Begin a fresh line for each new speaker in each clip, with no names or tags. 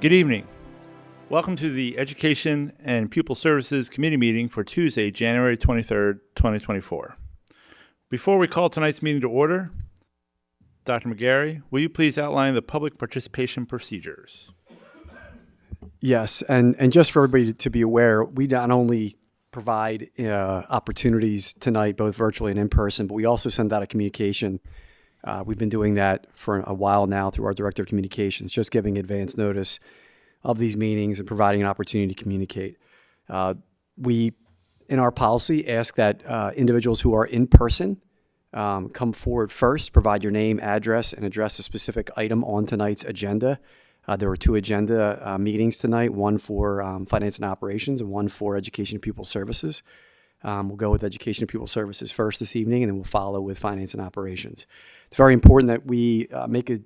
Good evening. Welcome to the Education and Pupil Services Committee meeting for Tuesday, January 23rd, 2024. Before we call tonight's meeting to order, Dr. McGarry, will you please outline the public participation procedures?
Yes, and just for everybody to be aware, we not only provide opportunities tonight, both virtually and in person, but we also send out a communication. We've been doing that for a while now through our Director of Communications, just giving advance notice of these meetings and providing an opportunity to communicate. We, in our policy, ask that individuals who are in person come forward first, provide your name, address, and address a specific item on tonight's agenda. There were two agenda meetings tonight, one for Finance and Operations and one for Education and Pupil Services. We'll go with Education and Pupil Services first this evening, and then we'll follow with Finance and Operations. It's very important that we make a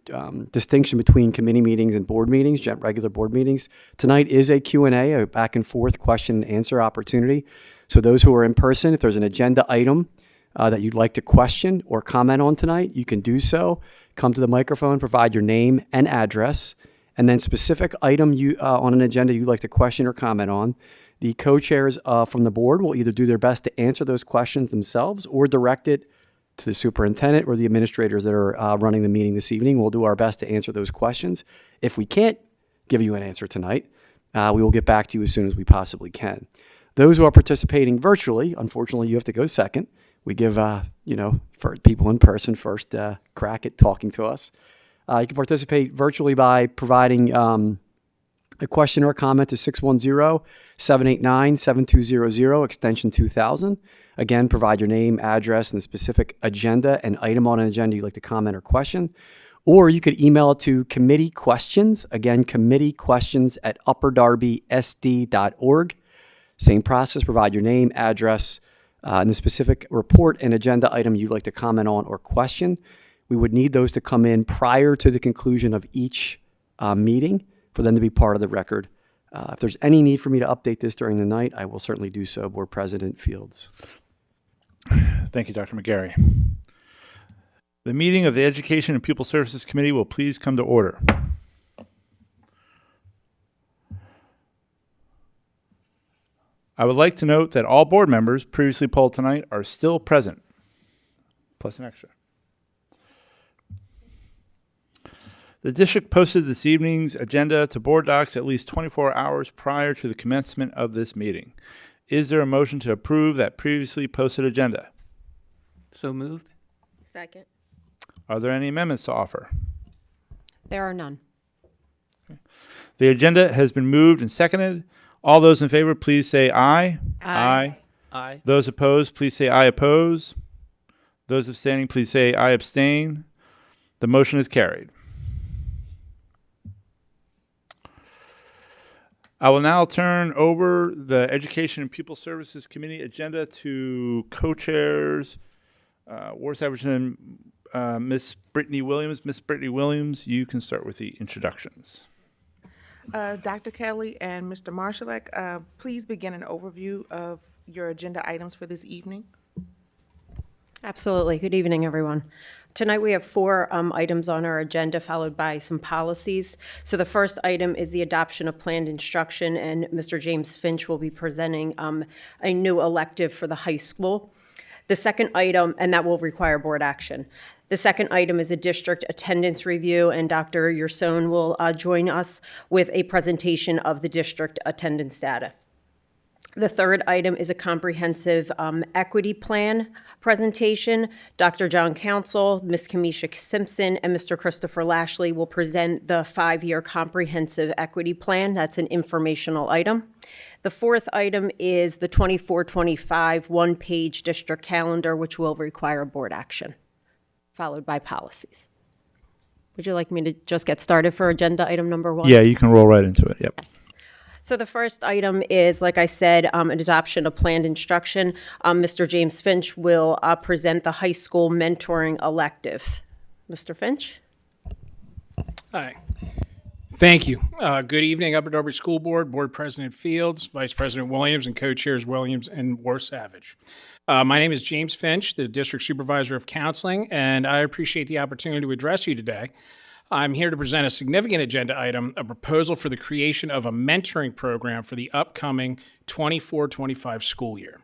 distinction between committee meetings and board meetings, regular board meetings. Tonight is a Q&A, a back and forth question and answer opportunity. So those who are in person, if there's an agenda item that you'd like to question or comment on tonight, you can do so. Come to the microphone, provide your name and address, and then specific item on an agenda you'd like to question or comment on. The co-chairs from the board will either do their best to answer those questions themselves or direct it to the superintendent or the administrators that are running the meeting this evening. We'll do our best to answer those questions. If we can't give you an answer tonight, we will get back to you as soon as we possibly can. Those who are participating virtually, unfortunately, you have to go second. We give, for people in person first crack at talking to us. You can participate virtually by providing a question or a comment to 610-789-7200, extension 2000. Again, provide your name, address, and the specific agenda and item on an agenda you'd like to comment or question. Or you could email it to committee questions, again, committeequestions@upperdarbysd.org. Same process, provide your name, address, and the specific report and agenda item you'd like to comment on or question. We would need those to come in prior to the conclusion of each meeting for them to be part of the record. If there's any need for me to update this during the night, I will certainly do so. Board President Fields.
Thank you, Dr. McGarry. The meeting of the Education and Pupil Services Committee will please come to order. I would like to note that all board members previously polled tonight are still present, plus an extra. The district posted this evening's agenda to board docs at least 24 hours prior to the commencement of this meeting. Is there a motion to approve that previously posted agenda?
So moved.
Second.
Are there any amendments to offer?
There are none.
Okay. The agenda has been moved and seconded. All those in favor, please say aye.
Aye.
Aye.
Those opposed, please say I oppose. Those abstaining, please say I abstain. The motion is carried. I will now turn over the Education and Pupil Services Committee agenda to co-chairs, Ward Savage, Miss Brittany Williams. Miss Brittany Williams, you can start with the introductions.
Dr. Kelly and Mr. Marshallek, please begin an overview of your agenda items for this evening.
Absolutely. Good evening, everyone. Tonight we have four items on our agenda, followed by some policies. So the first item is the adoption of planned instruction, and Mr. James Finch will be presenting a new elective for the high school. The second item, and that will require board action. The second item is a district attendance review, and Dr. Yerson will join us with a presentation of the district attendance data. The third item is a comprehensive equity plan presentation. Dr. John Council, Ms. Kamisha Simpson, and Mr. Christopher Lashley will present the 5-year comprehensive equity plan. That's an informational item. The fourth item is the 24-25 one-page district calendar, which will require board action, followed by policies. Would you like me to just get started for agenda item number 1?
Yeah, you can roll right into it. Yep.
So the first item is, like I said, an adoption of planned instruction. Mr. James Finch will present the high school mentoring elective. Mr. Finch?
Hi. Thank you. Good evening, Upper Darby School Board, Board President Fields, Vice President Williams, and Co-Chairs Williams and Ward Savage. My name is James Finch, the District Supervisor of Counseling, and I appreciate the opportunity to address you today. I'm here to present a significant agenda item, a proposal for the creation of a mentoring program for the upcoming 24-25 school year.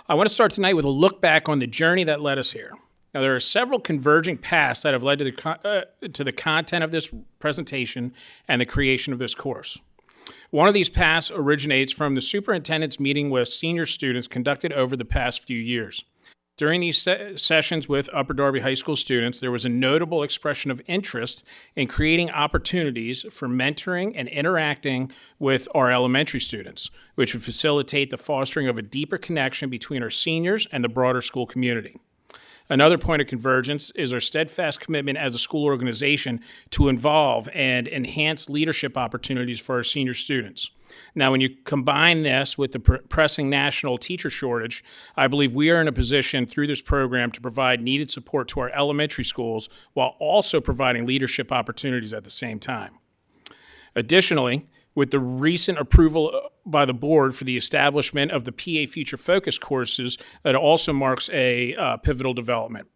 I want to start tonight with a look back on the journey that led us here. Now, there are several converging paths that have led to the content of this presentation and the creation of this course. One of these paths originates from the superintendent's meeting with senior students conducted over the past few years. During these sessions with Upper Darby High School students, there was a notable expression of interest in creating opportunities for mentoring and interacting with our elementary students, which would facilitate the fostering of a deeper connection between our seniors and the broader school community. Another point of convergence is our steadfast commitment as a school organization to involve and enhance leadership opportunities for our senior students. Now, when you combine this with the pressing national teacher shortage, I believe we are in a position through this program to provide needed support to our elementary schools while also providing leadership opportunities at the same time. Additionally, with the recent approval by the board for the establishment of the PA Future Focus courses, it also marks a pivotal development.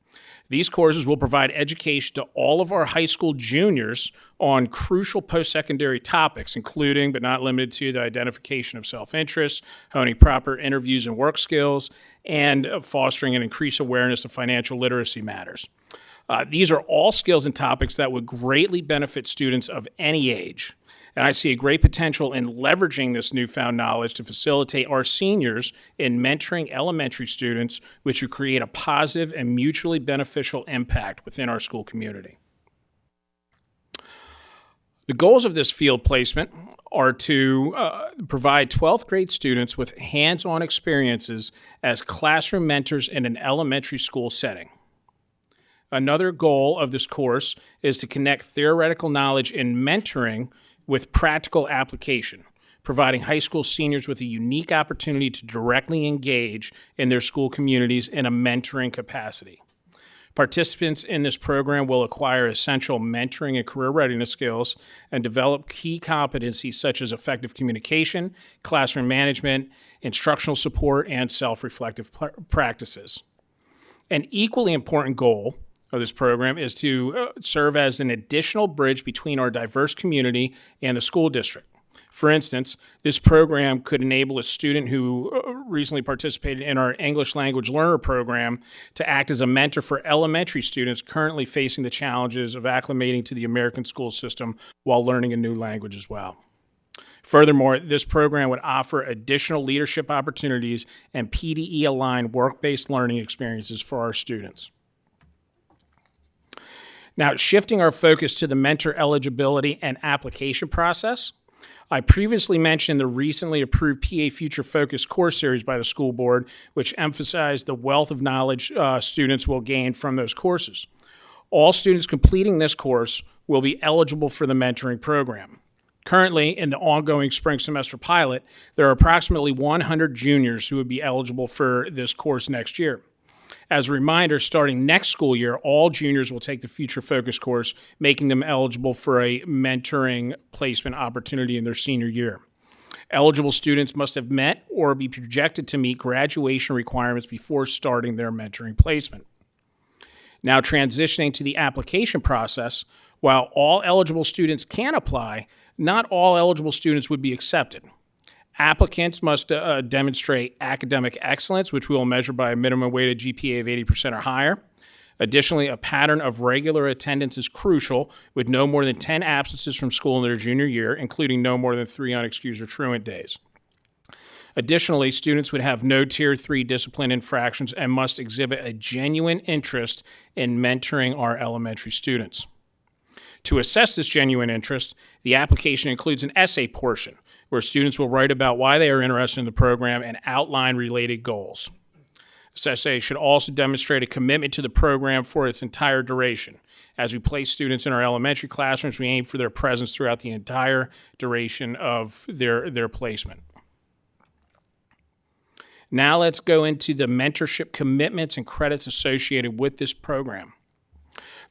These courses will provide education to all of our high school juniors on crucial post-secondary topics, including but not limited to the identification of self-interest, honing proper interviews and work skills, and fostering an increased awareness of financial literacy matters. These are all skills and topics that would greatly benefit students of any age. And I see a great potential in leveraging this newfound knowledge to facilitate our seniors in mentoring elementary students, which would create a positive and mutually beneficial impact within our school community. The goals of this field placement are to provide 12th grade students with hands-on experiences as classroom mentors in an elementary school setting. Another goal of this course is to connect theoretical knowledge in mentoring with practical application, providing high school seniors with a unique opportunity to directly engage in their school communities in a mentoring capacity. Participants in this program will acquire essential mentoring and career readiness skills and develop key competencies such as effective communication, classroom management, instructional support, and self-reflective practices. An equally important goal of this program is to serve as an additional bridge between our diverse community and the school district. For instance, this program could enable a student who recently participated in our English language learner program to act as a mentor for elementary students currently facing the challenges of acclimating to the American school system while learning a new language as well. Furthermore, this program would offer additional leadership opportunities and PDE-aligned work-based learning experiences for our students. Now, shifting our focus to the mentor eligibility and application process, I previously mentioned the recently approved PA Future Focus course series by the school board, which emphasized the wealth of knowledge students will gain from those courses. All students completing this course will be eligible for the mentoring program. Currently, in the ongoing spring semester pilot, there are approximately 100 juniors who would be eligible for this course next year. As a reminder, starting next school year, all juniors will take the Future Focus course, making them eligible for a mentoring placement opportunity in their senior year. Eligible students must have met or be projected to meet graduation requirements before starting their mentoring placement. Now, transitioning to the application process, while all eligible students can apply, not all eligible students would be accepted. Applicants must demonstrate academic excellence, which we will measure by a minimum weighted GPA of 80% or higher. Additionally, a pattern of regular attendance is crucial, with no more than 10 absences from school in their junior year, including no more than 3 unexcused or truant days. Additionally, students would have no Tier 3 discipline infractions and must exhibit a genuine interest in mentoring our elementary students. To assess this genuine interest, the application includes an essay portion, where students will write about why they are interested in the program and outline related goals. This essay should also demonstrate a commitment to the program for its entire duration. As we place students in our elementary classrooms, we aim for their presence throughout the entire duration of their placement. Now let's go into the mentorship commitments and credits associated with this program.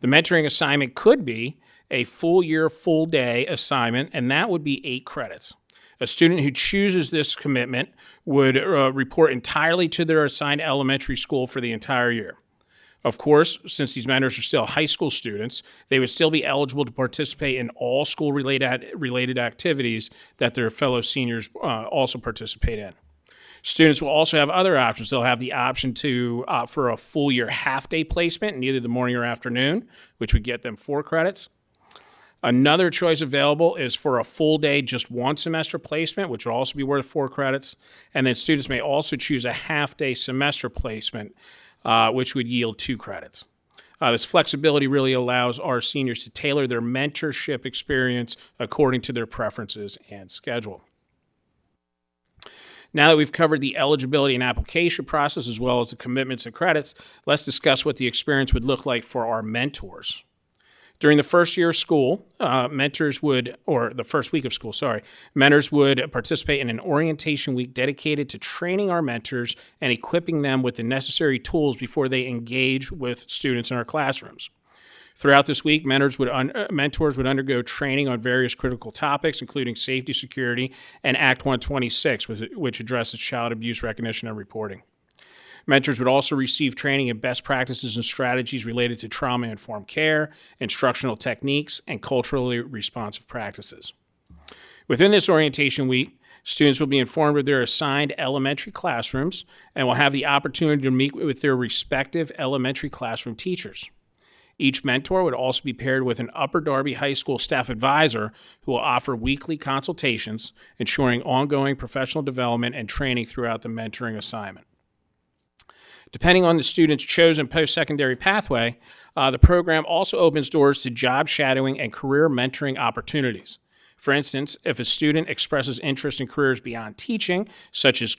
The mentoring assignment could be a full year, full day assignment, and that would be 8 credits. A student who chooses this commitment would report entirely to their assigned elementary school for the entire year. Of course, since these mentors are still high school students, they would still be eligible to participate in all school-related activities that their fellow seniors also participate in. Students will also have other options. They'll have the option to opt for a full year half-day placement in either the morning or afternoon, which would get them 4 credits. Another choice available is for a full day, just one semester placement, which would also be worth 4 credits. And then students may also choose a half-day semester placement, which would yield 2 credits. This flexibility really allows our seniors to tailor their mentorship experience according to their preferences and schedule. Now that we've covered the eligibility and application process as well as the commitments and credits, let's discuss what the experience would look like for our mentors. During the first year of school, mentors would participate in an orientation week dedicated to training our mentors and equipping them with the necessary tools before they engage with students in our classrooms. Throughout this week, mentors would undergo training on various critical topics, including safety, security, and Act 126, which addresses child abuse recognition and reporting. Mentors would also receive training in best practices and strategies related to trauma-informed care, instructional techniques, and culturally responsive practices. Within this orientation week, students will be informed of their assigned elementary classrooms and will have the opportunity to meet with their respective elementary classroom teachers. Each mentor would also be paired with an Upper Darby High School staff advisor who will offer weekly consultations, ensuring ongoing professional development and training throughout the mentoring assignment. Depending on the student's chosen post-secondary pathway, the program also opens doors to job shadowing and career mentoring opportunities. For instance, if a student expresses interest in careers beyond teaching, such as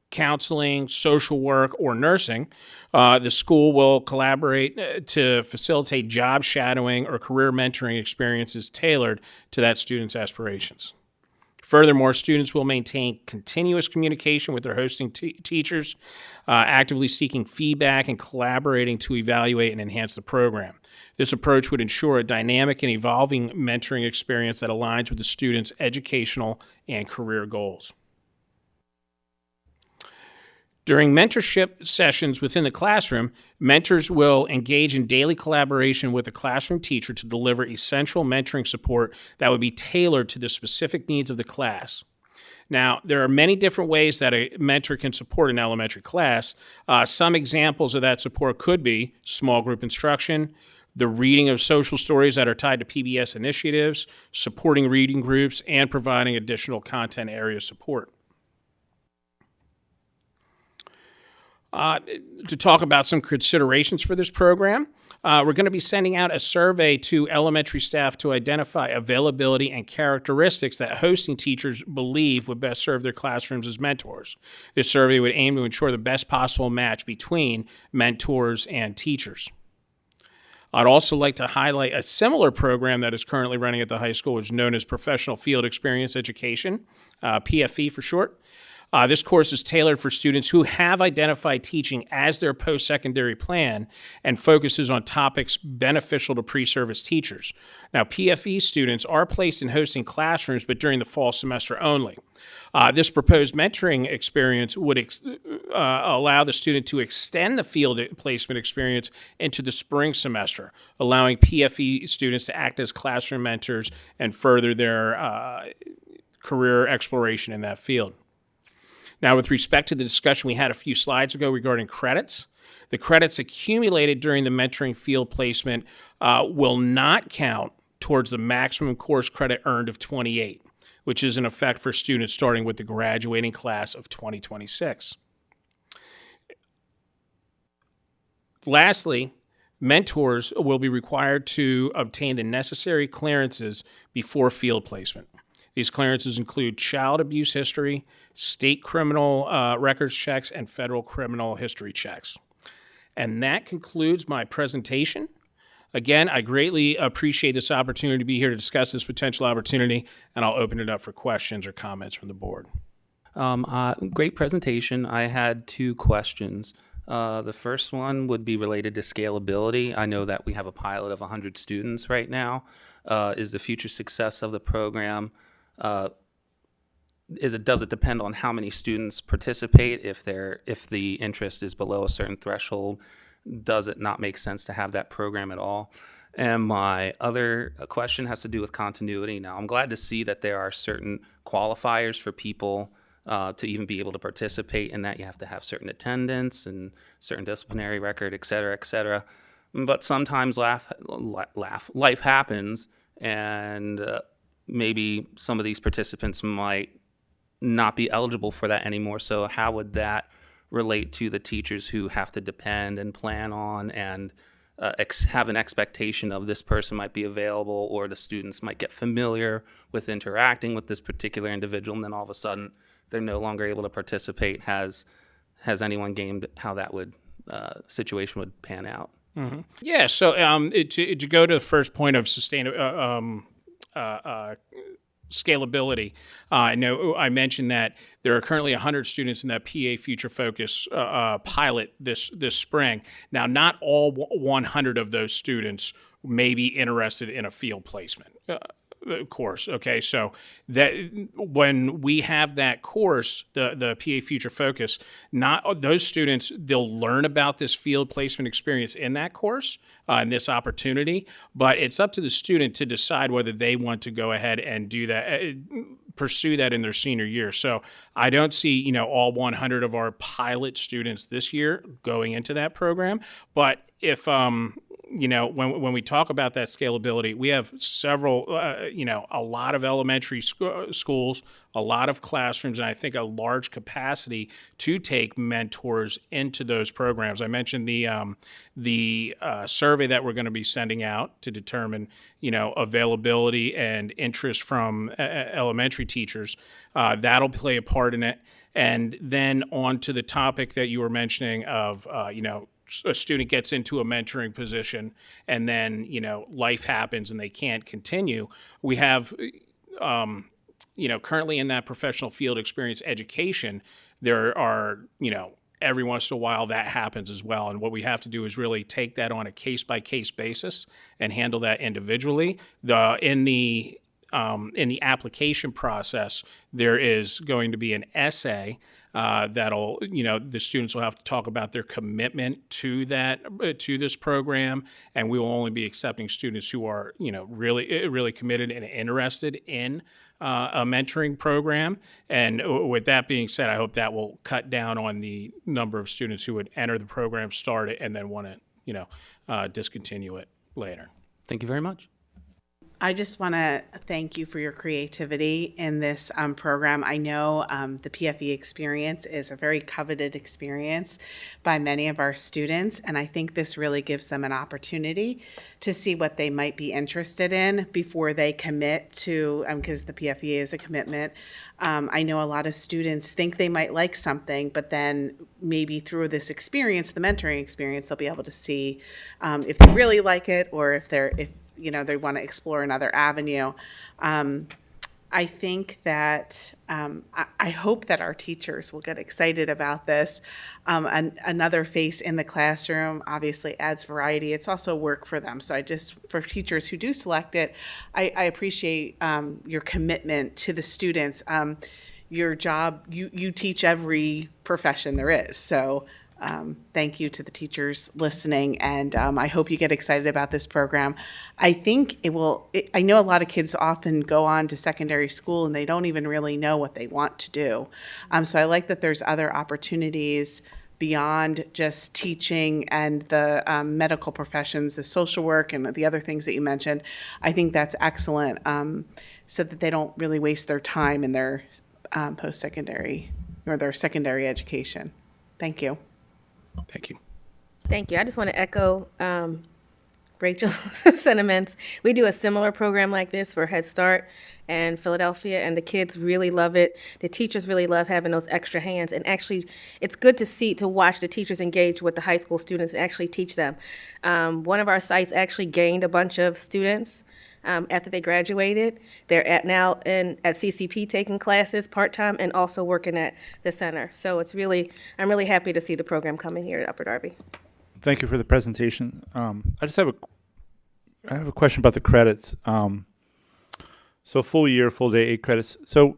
counseling, social work, or nursing, the school will collaborate to facilitate job shadowing or career mentoring experiences tailored to that student's aspirations. Furthermore, students will maintain continuous communication with their hosting teachers, actively seeking feedback and collaborating to evaluate and enhance the program. This approach would ensure a dynamic and evolving mentoring experience that aligns with the student's educational and career goals. During mentorship sessions within the classroom, mentors will engage in daily collaboration with the classroom teacher to deliver essential mentoring support that would be tailored to the specific needs of the class. Now, there are many different ways that a mentor can support an elementary class. Some examples of that support could be small group instruction, the reading of social stories that are tied to PBS initiatives, supporting reading groups, and providing additional content area support. To talk about some considerations for this program, we're going to be sending out a survey to elementary staff to identify availability and characteristics that hosting teachers believe would best serve their classrooms as mentors. This survey would aim to ensure the best possible match between mentors and teachers. I'd also like to highlight a similar program that is currently running at the high school, which is known as Professional Field Experience Education, PFE for short. This course is tailored for students who have identified teaching as their post-secondary plan and focuses on topics beneficial to pre-service teachers. Now, PFE students are placed in hosting classrooms, but during the fall semester only. This proposed mentoring experience would allow the student to extend the field placement experience into the spring semester, allowing PFE students to act as classroom mentors and further their career exploration in that field. Now, with respect to the discussion we had a few slides ago regarding credits, the credits accumulated during the mentoring field placement will not count towards the maximum course credit earned of 28, which is in effect for students starting with the graduating class of 2026. Lastly, mentors will be required to obtain the necessary clearances before field placement. These clearances include child abuse history, state criminal records checks, and federal criminal history checks. And that concludes my presentation. Again, I greatly appreciate this opportunity to be here to discuss this potential opportunity, and I'll open it up for questions or comments from the board.
Great presentation. I had 2 questions. The first one would be related to scalability. I know that we have a pilot of 100 students right now. Is the future success of the program, does it depend on how many students participate? If the interest is below a certain threshold, does it not make sense to have that program at all? And my other question has to do with continuity. Now, I'm glad to see that there are certain qualifiers for people to even be able to participate in that. You have to have certain attendance and certain disciplinary record, et cetera, et cetera. But sometimes life happens, and maybe some of these participants might not be eligible for that anymore. So how would that relate to the teachers who have to depend and plan on and have an expectation of this person might be available, or the students might get familiar with interacting with this particular individual, and then all of a sudden they're no longer able to participate? Has anyone gamed how that would situation would pan out?
Mm-hmm. Yeah. So to go to the first point of scalability, I know I mentioned that there are currently 100 students in that PA Future Focus pilot this spring. Now, not all 100 of those students may be interested in a field placement course. Okay, so that when we have that course, the PA Future Focus, not those students, they'll learn about this field placement experience in that course and this opportunity, but it's up to the student to decide whether they want to go ahead and do that, pursue that in their senior year. So I don't see, all 100 of our pilot students this year going into that program, but if when we talk about that scalability, we have several, a lot of elementary schools, a lot of classrooms, and I think a large capacity to take mentors into those programs. I mentioned the survey that we're going to be sending out to determine, availability and interest from elementary teachers. That'll play a part in it. And then on to the topic that you were mentioning of, a student gets into a mentoring position and then, life happens and they can't continue. We have, currently in that professional field experience education, there are, every once in a while that happens as well. And what we have to do is really take that on a case-by-case basis and handle that individually. In the application process, there is going to be an essay that'll, the students will have to talk about their commitment to this program, and we will only be accepting students who are, really committed and interested in a mentoring program. And with that being said, I hope that will cut down on the number of students who would enter the program, start it, and then want to, discontinue it later.
Thank you very much.
I just want to thank you for your creativity in this program. I know the PFE experience is a very coveted experience by many of our students, and I think this really gives them an opportunity to see what they might be interested in before they commit to, because the PFE is a commitment. I know a lot of students think they might like something, but then maybe through this experience, the mentoring experience, they'll be able to see if they really like it, or if they want to explore another avenue. I think that I hope that our teachers will get excited about this. Another face in the classroom obviously adds variety. It's also work for them. So for teachers who do select it, I appreciate your commitment to the students. Your job, you teach every profession there is. So thank you to the teachers listening, and I hope you get excited about this program. I think I know a lot of kids often go on to secondary school and they don't even really know what they want to do. So I like that there's other opportunities beyond just teaching and the medical professions, the social work and the other things that you mentioned. I think that's excellent, so that they don't really waste their time in their post-secondary or their secondary education. Thank you.
Thank you.
Thank you. I just want to echo Rachel's sentiments. We do a similar program like this for Head Start and Philadelphia, and the kids really love it. The teachers really love having those extra hands, and actually, it's good to watch the teachers engage with the high school students and actually teach them. One of our sites actually gained a bunch of students after they graduated. They're now at CCP taking classes part-time and also working at the center. So I'm really happy to see the program coming here at Upper Darby.
Thank you for the presentation. I just have a question about the credits. So full year, full day, 8 credits. So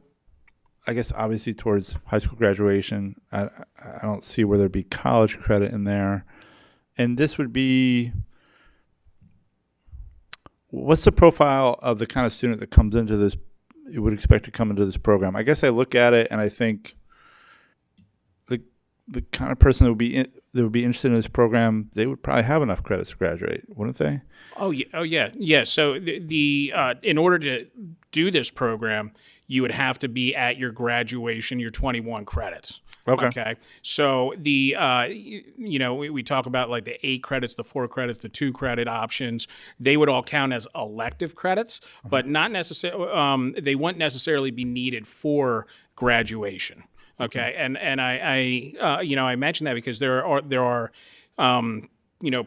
I guess obviously towards high school graduation, I don't see where there'd be college credit in there. And this would be, what's the profile of the kind of student that comes into this, you would expect to come into this program? I guess I look at it and I think the kind of person that would be interested in this program, they would probably have enough credits to graduate, wouldn't they?
Oh yeah. So the in order to do this program, you would have to be at your graduation, your 21 credits.
Okay.
So the we talk about like the 8 credits, the 4 credits, the 2 credit options. They would all count as elective credits, but not necessarily. They wouldn't necessarily be needed for graduation. Okay, and I mentioned that because there are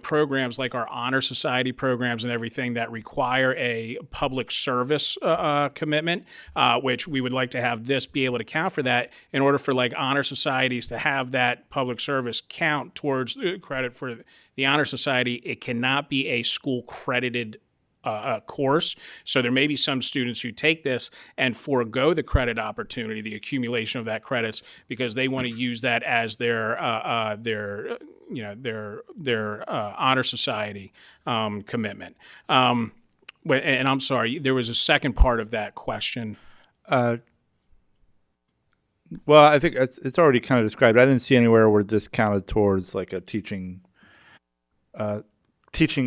programs like our Honor Society programs and everything that require a public service commitment, which we would like to have this be able to count for that. In order for like honor societies to have that public service count towards credit for the Honor Society, it cannot be a school credited course. So there may be some students who take this and forego the credit opportunity, the accumulation of that credits, because they want to use that as their honor society commitment. And I'm sorry, there was a second part of that question.
Well, I think it's already kind of described. I didn't see anywhere where this counted towards like a teaching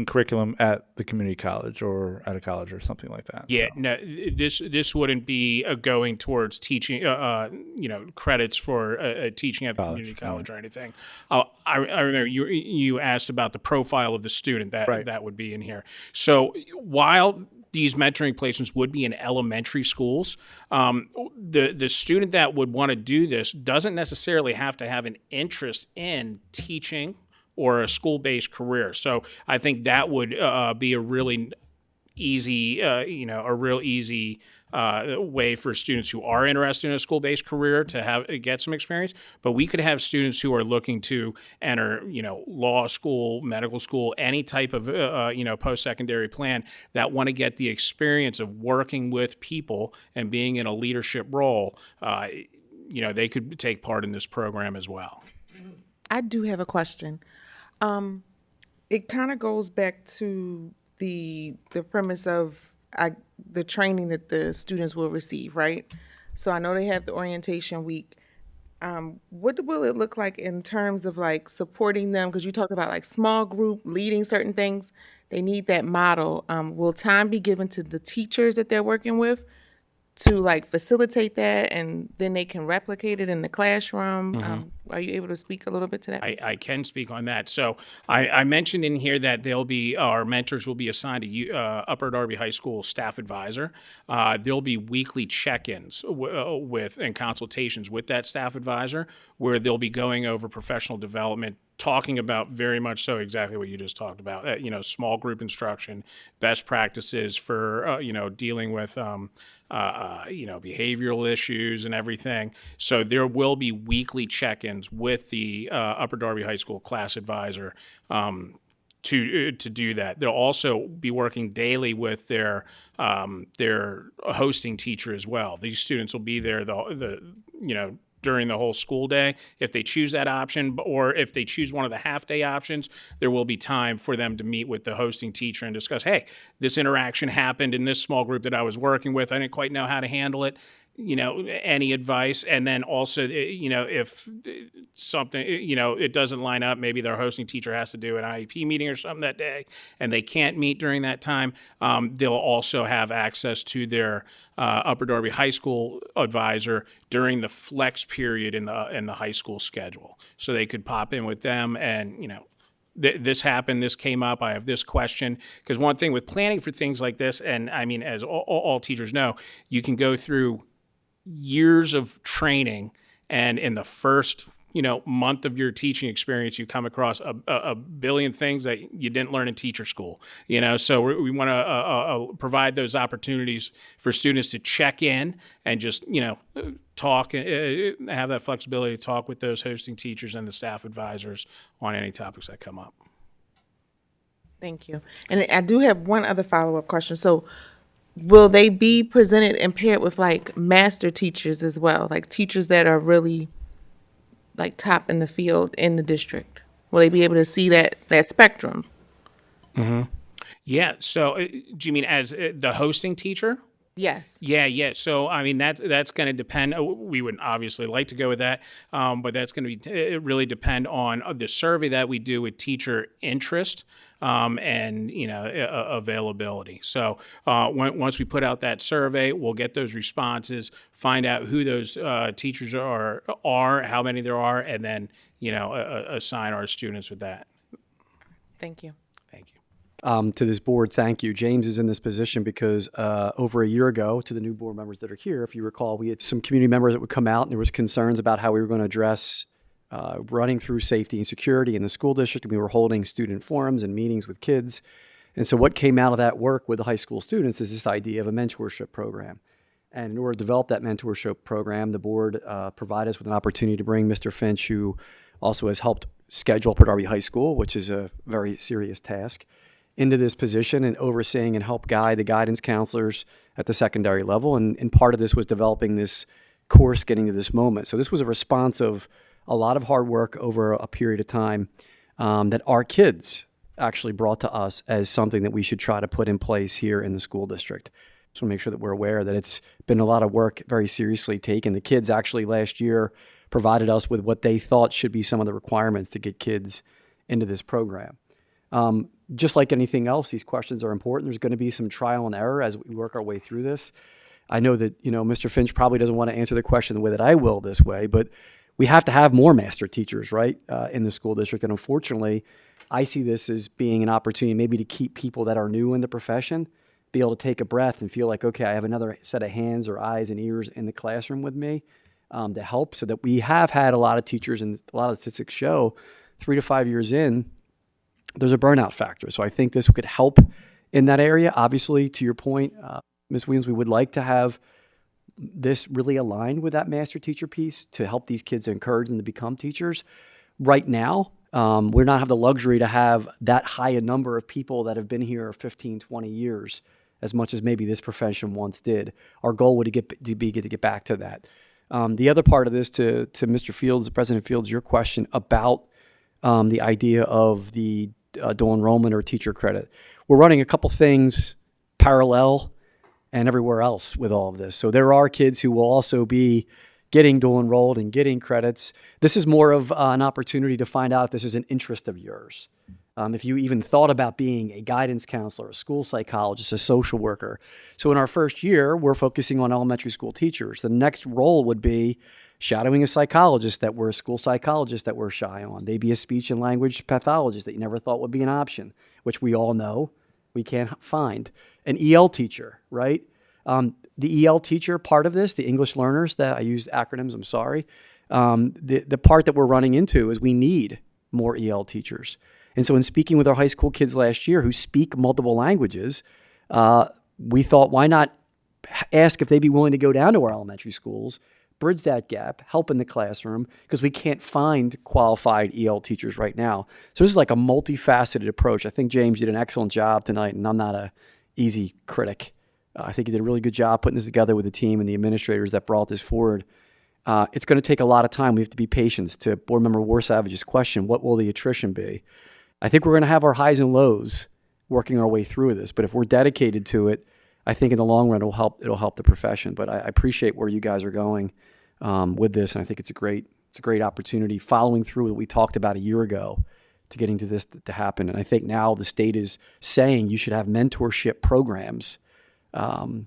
curriculum at the community college or at a college or something like that.
Yeah,
so.
no, this wouldn't be going towards teaching, credits for teaching at the community college or anything. I remember you asked about the profile of the student that would be in here. So while these mentoring placements would be in elementary schools, the student that would want to do this doesn't necessarily have to have an interest in teaching or a school-based career. So I think that would be a really easy, way for students who are interested in a school-based career to get some experience. But we could have students who are looking to enter, law school, medical school, any type of, post-secondary plan that want to get the experience of working with people and being in a leadership role. They could take part in this program as well.
I do have a question. It kind of goes back to the premise of the training that the students will receive, right? So I know they have the orientation week. What will it look like in terms of like supporting them? Because you talk about like small group leading certain things. They need that model. Will time be given to the teachers that they're working with to like facilitate that, and then they can replicate it in the classroom? Are you able to speak a little bit to that?
I can speak on that. So I mentioned in here that our mentors will be assigned a Upper Darby High School staff advisor. There'll be weekly check-ins with and consultations with that staff advisor, where they'll be going over professional development, talking about very much so exactly what you just talked about, small group instruction, best practices for, dealing with, behavioral issues and everything. So there will be weekly check-ins with the Upper Darby High School class advisor to do that. They'll also be working daily with their hosting teacher as well. These students will be there during the whole school day. If they choose that option, or if they choose one of the half-day options, there will be time for them to meet with the hosting teacher and discuss, hey, this interaction happened in this small group that I was working with. I didn't quite know how to handle it. Any advice. And then also, if something, it doesn't line up, maybe their hosting teacher has to do an IEP meeting or something that day, and they can't meet during that time, they'll also have access to their Upper Darby High School advisor during the flex period in the high school schedule. So they could pop in with them and, this happened, this came up, I have this question. Because one thing with planning for things like this, and I mean, as all teachers know, you can go through years of training, and in the first month of your teaching experience, you come across a billion things that you didn't learn in teacher school. So we want to provide those opportunities for students to check in and just talk, have that flexibility to talk with those hosting teachers and the staff advisors on any topics that come up.
Thank you. And I do have one other follow-up question. So will they be presented and paired with like master teachers as well, like teachers that are really like top in the field in the district? Will they be able to see that spectrum?
Yeah. So, do you mean as the hosting teacher?
Yes.
Yeah. So, I mean, that's going to depend. We would obviously like to go with that, but that's going to be really depend on the survey that we do with teacher interest and availability. So, once we put out that survey, we'll get those responses, find out who those teachers are, how many there are, and then assign our students with that.
Thank you.
Thank you.
To this board, thank you. James is in this position because over a year ago, to the new board members that are here, if you recall, we had some community members that would come out and there was concerns about how we were going to address running through safety and security in the school district, and we were holding student forums and meetings with kids. And so what came out of that work with the high school students is this idea of a mentorship program. And in order to develop that mentorship program, the board provided us with an opportunity to bring Mr. Finch, who also has helped schedule Port Darby High School, which is a very serious task, into this position and overseeing and help guide the guidance counselors at the secondary level. And part of this was developing this course getting to this moment. So this was a response of a lot of hard work over a period of time that our kids actually brought to us as something that we should try to put in place here in the school district. Just want to make sure that we're aware that it's been a lot of work, very seriously taken. The kids actually last year provided us with what they thought should be some of the requirements to get kids into this program. Just like anything else, these questions are important. There's going to be some trial and error as we work our way through this. I know that, Mr. Finch probably doesn't want to answer the question the way that I will this way, but we have to have more master teachers, right, in the school district. And unfortunately, I see this as being an opportunity maybe to keep people that are new in the profession, be able to take a breath and feel like, okay, I have another set of hands or eyes and ears in the classroom with me to help, so that we have had a lot of teachers, and a lot of statistics show 3 to 5 years in, there's a burnout factor. So I think this could help in that area. Obviously, to your point, Ms. Williams, we would like to have this really aligned with that master teacher piece to help these kids, encourage them to become teachers. Right now, we don't have the luxury to have that high a number of people that have been here 15, 20 years, as much as maybe this profession once did. Our goal would be to get back to that. The other part of this, to Mr. Fields, President Fields, your question about the idea of the dual enrollment or teacher credit. We're running a couple things parallel and everywhere else with all of this. So there are kids who will also be getting dual enrolled and getting credits. This is more of an opportunity to find out if this is an interest of yours. If you even thought about being a guidance counselor, a school psychologist, a social worker. So in our first year, we're focusing on elementary school teachers. The next role would be shadowing a psychologist that we're a school psychologist that we're shy on. Maybe a speech and language pathologist that you never thought would be an option, which we all know we can't find. An EL teacher, right? The EL teacher part of this, the English learners, that I use acronyms, I'm sorry. The part that we're running into is we need more EL teachers. And so in speaking with our high school kids last year who speak multiple languages, we thought, why not ask if they'd be willing to go down to our elementary schools, bridge that gap, help in the classroom, because we can't find qualified EL teachers right now. So this is like a multifaceted approach. I think James did an excellent job tonight, and I'm not an easy critic. I think he did a really good job putting this together with the team and the administrators that brought this forward. It's going to take a lot of time. We have to be patient. To Board Member Warsavage's question, what will the attrition be? I think we're going to have our highs and lows working our way through this, but if we're dedicated to it, I think in the long run it'll help the profession. But I appreciate where you guys are going with this, and I think it's a great opportunity following through what we talked about a year ago to getting to this to happen. And I think now the state is saying you should have mentorship programs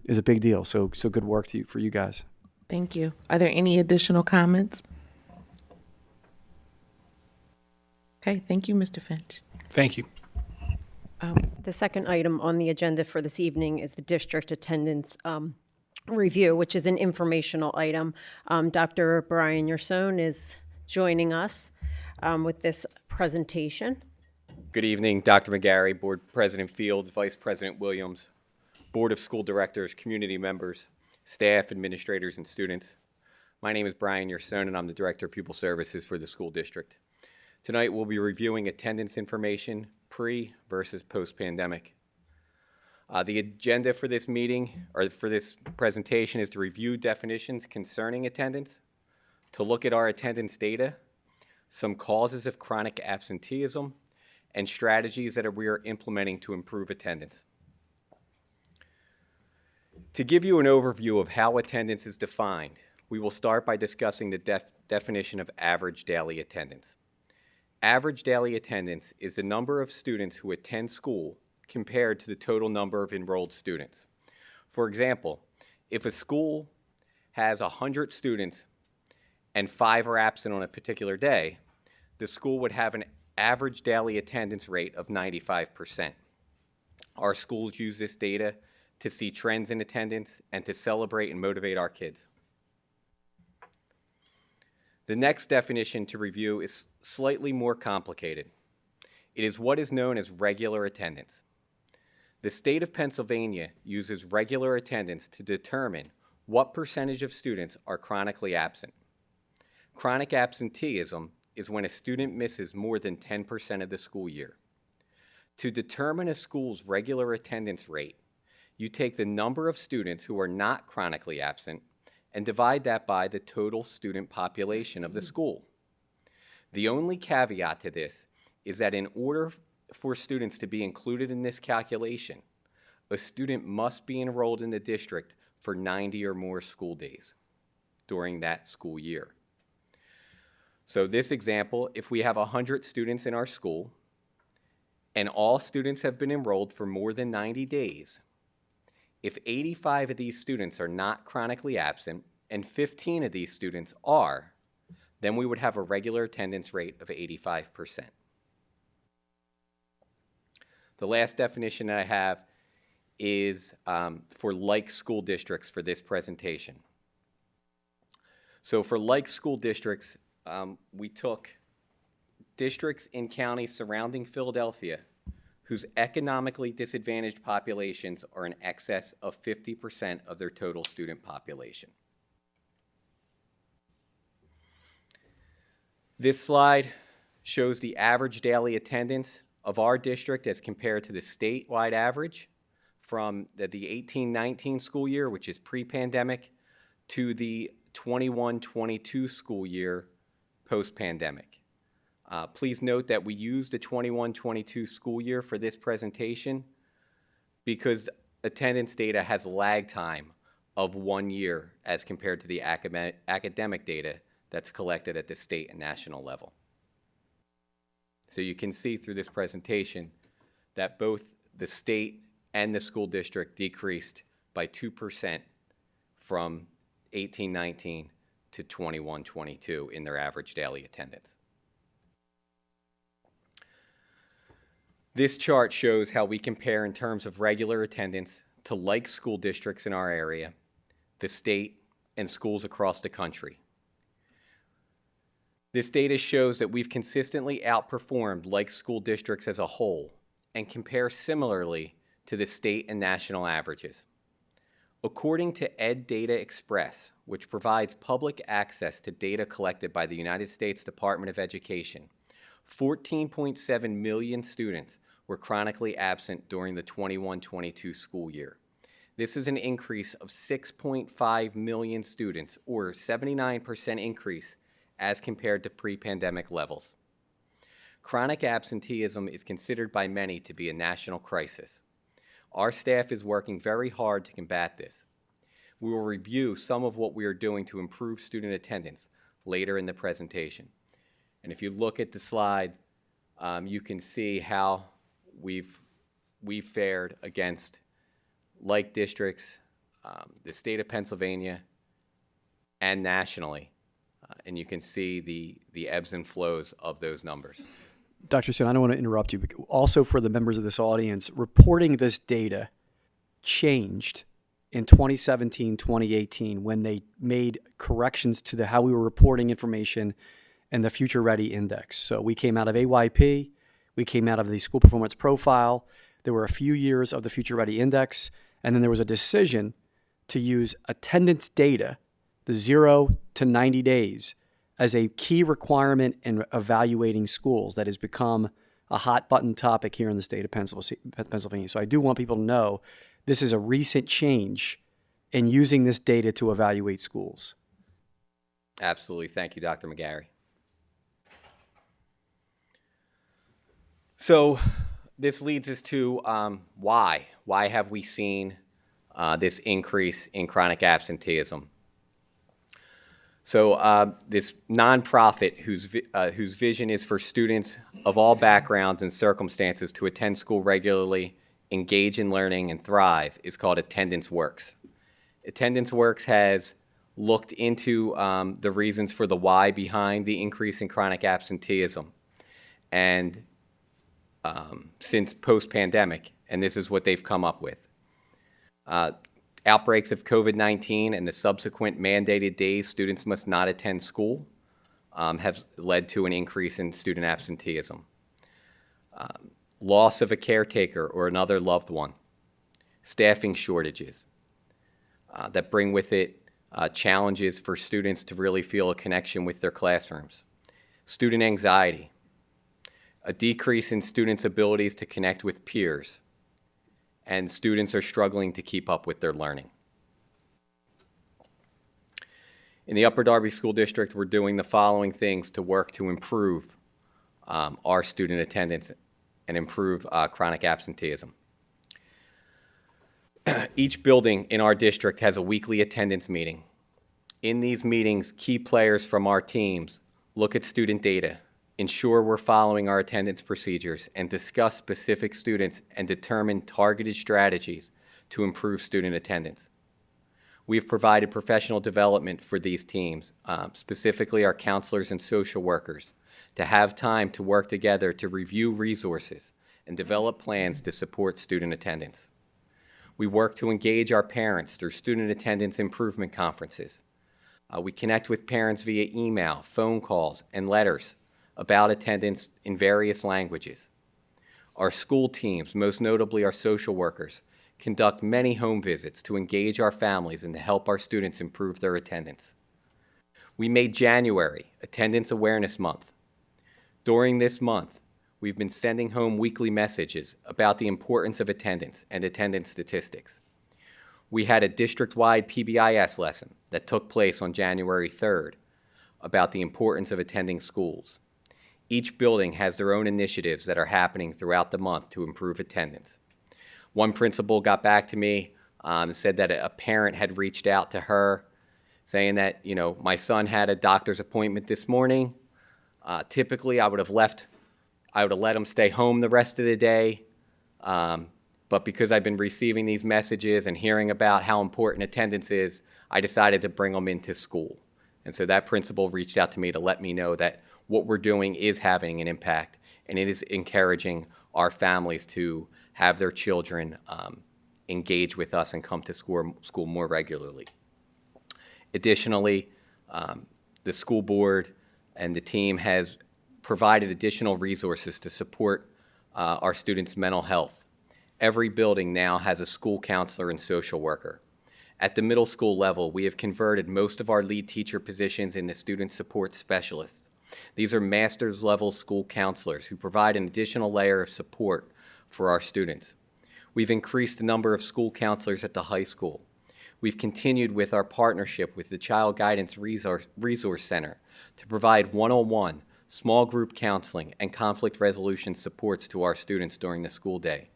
is a big deal. So good work for you guys.
Thank you. Are there any additional comments? Okay, thank you, Mr. Finch.
Thank you.
The second item on the agenda for this evening is the district attendance review, which is an informational item. Dr. Brian Yerson is joining us with this presentation.
Good evening, Dr. McGarry, Board President Fields, Vice President Williams, Board of School Directors, community members, staff, administrators, and students. My name is Brian Yerson, and I'm the Director of Pupil Services for the school district. Tonight, we'll be reviewing attendance information pre versus post-pandemic. The agenda for this meeting, or for this presentation, is to review definitions concerning attendance, to look at our attendance data, some causes of chronic absenteeism, and strategies that we are implementing to improve attendance. To give you an overview of how attendance is defined, we will start by discussing the definition of average daily attendance. Average daily attendance is the number of students who attend school compared to the total number of enrolled students. For example, if a school has 100 students and 5 are absent on a particular day, the school would have an average daily attendance rate of 95%. Our schools use this data to see trends in attendance and to celebrate and motivate our kids. The next definition to review is slightly more complicated. It is what is known as regular attendance. The state of Pennsylvania uses regular attendance to determine what percentage of students are chronically absent. Chronic absenteeism is when a student misses more than 10% of the school year. To determine a school's regular attendance rate, you take the number of students who are not chronically absent and divide that by the total student population of the school. The only caveat to this is that in order for students to be included in this calculation, a student must be enrolled in the district for 90 or more school days during that school year. So this example, if we have 100 students in our school and all students have been enrolled for more than 90 days, if 85 of these students are not chronically absent and 15 of these students are, then we would have a regular attendance rate of 85%. The last definition that I have is for like school districts for this presentation. So for like school districts, we took districts in counties surrounding Philadelphia whose economically disadvantaged populations are in excess of 50% of their total student population. This slide shows the average daily attendance of our district as compared to the statewide average from the 18-19 school year, which is pre-pandemic, to the 21-22 school year post-pandemic. Please note that we used the 21-22 school year for this presentation because attendance data has lag time of 1 year as compared to the academic data that's collected at the state and national level. So you can see through this presentation that both the state and the school district decreased by 2% from 18-19 to 21-22 in their average daily attendance. This chart shows how we compare in terms of regular attendance to like school districts in our area, the state, and schools across the country. This data shows that we've consistently outperformed like school districts as a whole and compare similarly to the state and national averages. According to Ed Data Express, which provides public access to data collected by the United States Department of Education, 14.7 million students were chronically absent during the 21-22 school year. This is an increase of 6.5 million students, or 79% increase as compared to pre-pandemic levels. Chronic absenteeism is considered by many to be a national crisis. Our staff is working very hard to combat this. We will review some of what we are doing to improve student attendance later in the presentation. And if you look at the slide, you can see how we've fared against like districts, the state of Pennsylvania, and nationally. And you can see the ebbs and flows of those numbers.
Dr. Stone, I don't want to interrupt you, but also for the members of this audience, reporting this data changed in 2017, 2018, when they made corrections to how we were reporting information in the Future Ready Index. So we came out of AYP, we came out of the School Performance Profile, there were a few years of the Future Ready Index, and then there was a decision to use attendance data, the 0 to 90 days, as a key requirement in evaluating schools that has become a hot button topic here in the state of Pennsylvania. So I do want people to know this is a recent change in using this data to evaluate schools.
Absolutely. Thank you, Dr. McGarry. So this leads us to why. Why have we seen this increase in chronic absenteeism? So this nonprofit whose vision is for students of all backgrounds and circumstances to attend school regularly, engage in learning, and thrive is called Attendance Works. Attendance Works has looked into the reasons for the why behind the increase in chronic absenteeism, and since post-pandemic, and this is what they've come up with. Outbreaks of COVID-19 and the subsequent mandated days students must not attend school have led to an increase in student absenteeism. Loss of a caretaker or another loved one. Staffing shortages that bring with it challenges for students to really feel a connection with their classrooms. Student anxiety. A decrease in students' abilities to connect with peers, and students are struggling to keep up with their learning. In the Upper Darby School District, we're doing the following things to work to improve our student attendance and improve chronic absenteeism. Each building in our district has a weekly attendance meeting. In these meetings, key players from our teams look at student data, ensure we're following our attendance procedures, and discuss specific students and determine targeted strategies to improve student attendance. We've provided professional development for these teams, specifically our counselors and social workers, to have time to work together to review resources and develop plans to support student attendance. We work to engage our parents through student attendance improvement conferences. We connect with parents via email, phone calls, and letters about attendance in various languages. Our school teams, most notably our social workers, conduct many home visits to engage our families and to help our students improve their attendance. We made January Attendance Awareness Month. During this month, we've been sending home weekly messages about the importance of attendance and attendance statistics. We had a district-wide PBIS lesson that took place on January 3rd about the importance of attending schools. Each building has their own initiatives that are happening throughout the month to improve attendance. One principal got back to me and said that a parent had reached out to her saying that, my son had a doctor's appointment this morning. Typically, I would have let him stay home the rest of the day. But because I've been receiving these messages and hearing about how important attendance is, I decided to bring him into school. And so that principal reached out to me to let me know that what we're doing is having an impact, and it is encouraging our families to have their children engage with us and come to school more regularly. Additionally, the school board and the team has provided additional resources to support our students' mental health. Every building now has a school counselor and social worker. At the middle school level, we have converted most of our lead teacher positions into student support specialists. These are master's level school counselors who provide an additional layer of support for our students. We've increased the number of school counselors at the high school. We've continued with our partnership with the Child Guidance Resource Center to provide one-on-one, small group counseling, and conflict resolution supports to our students during the school day.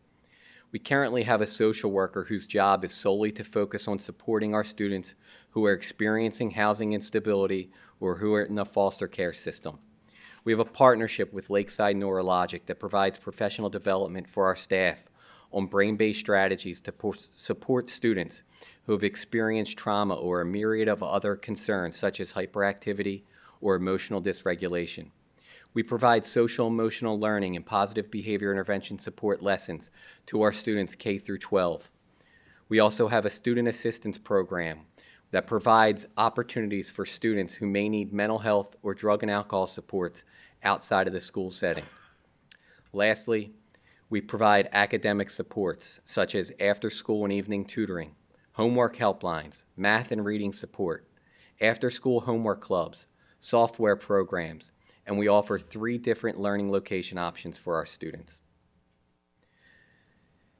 We currently have a social worker whose job is solely to focus on supporting our students who are experiencing housing instability or who are in the foster care system. We have a partnership with Lakeside Neurologic that provides professional development for our staff on brain-based strategies to support students who have experienced trauma or a myriad of other concerns such as hyperactivity or emotional dysregulation. We provide social-emotional learning and positive behavior intervention support lessons to our students K through 12. We also have a student assistance program that provides opportunities for students who may need mental health or drug and alcohol supports outside of the school setting. Lastly, we provide academic supports such as after-school and evening tutoring, homework helplines, math and reading support, after-school homework clubs, software programs, and we offer 3 different learning location options for our students.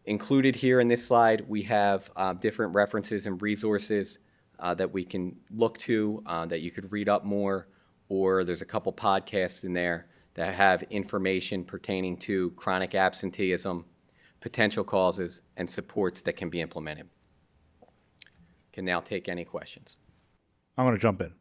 Included here in this slide, we have different references and resources that we can look to, that you could read up more, or there's a couple podcasts in there that have information pertaining to chronic absenteeism, potential causes, and supports that can be implemented. Can now take any questions.
I'm going to jump in.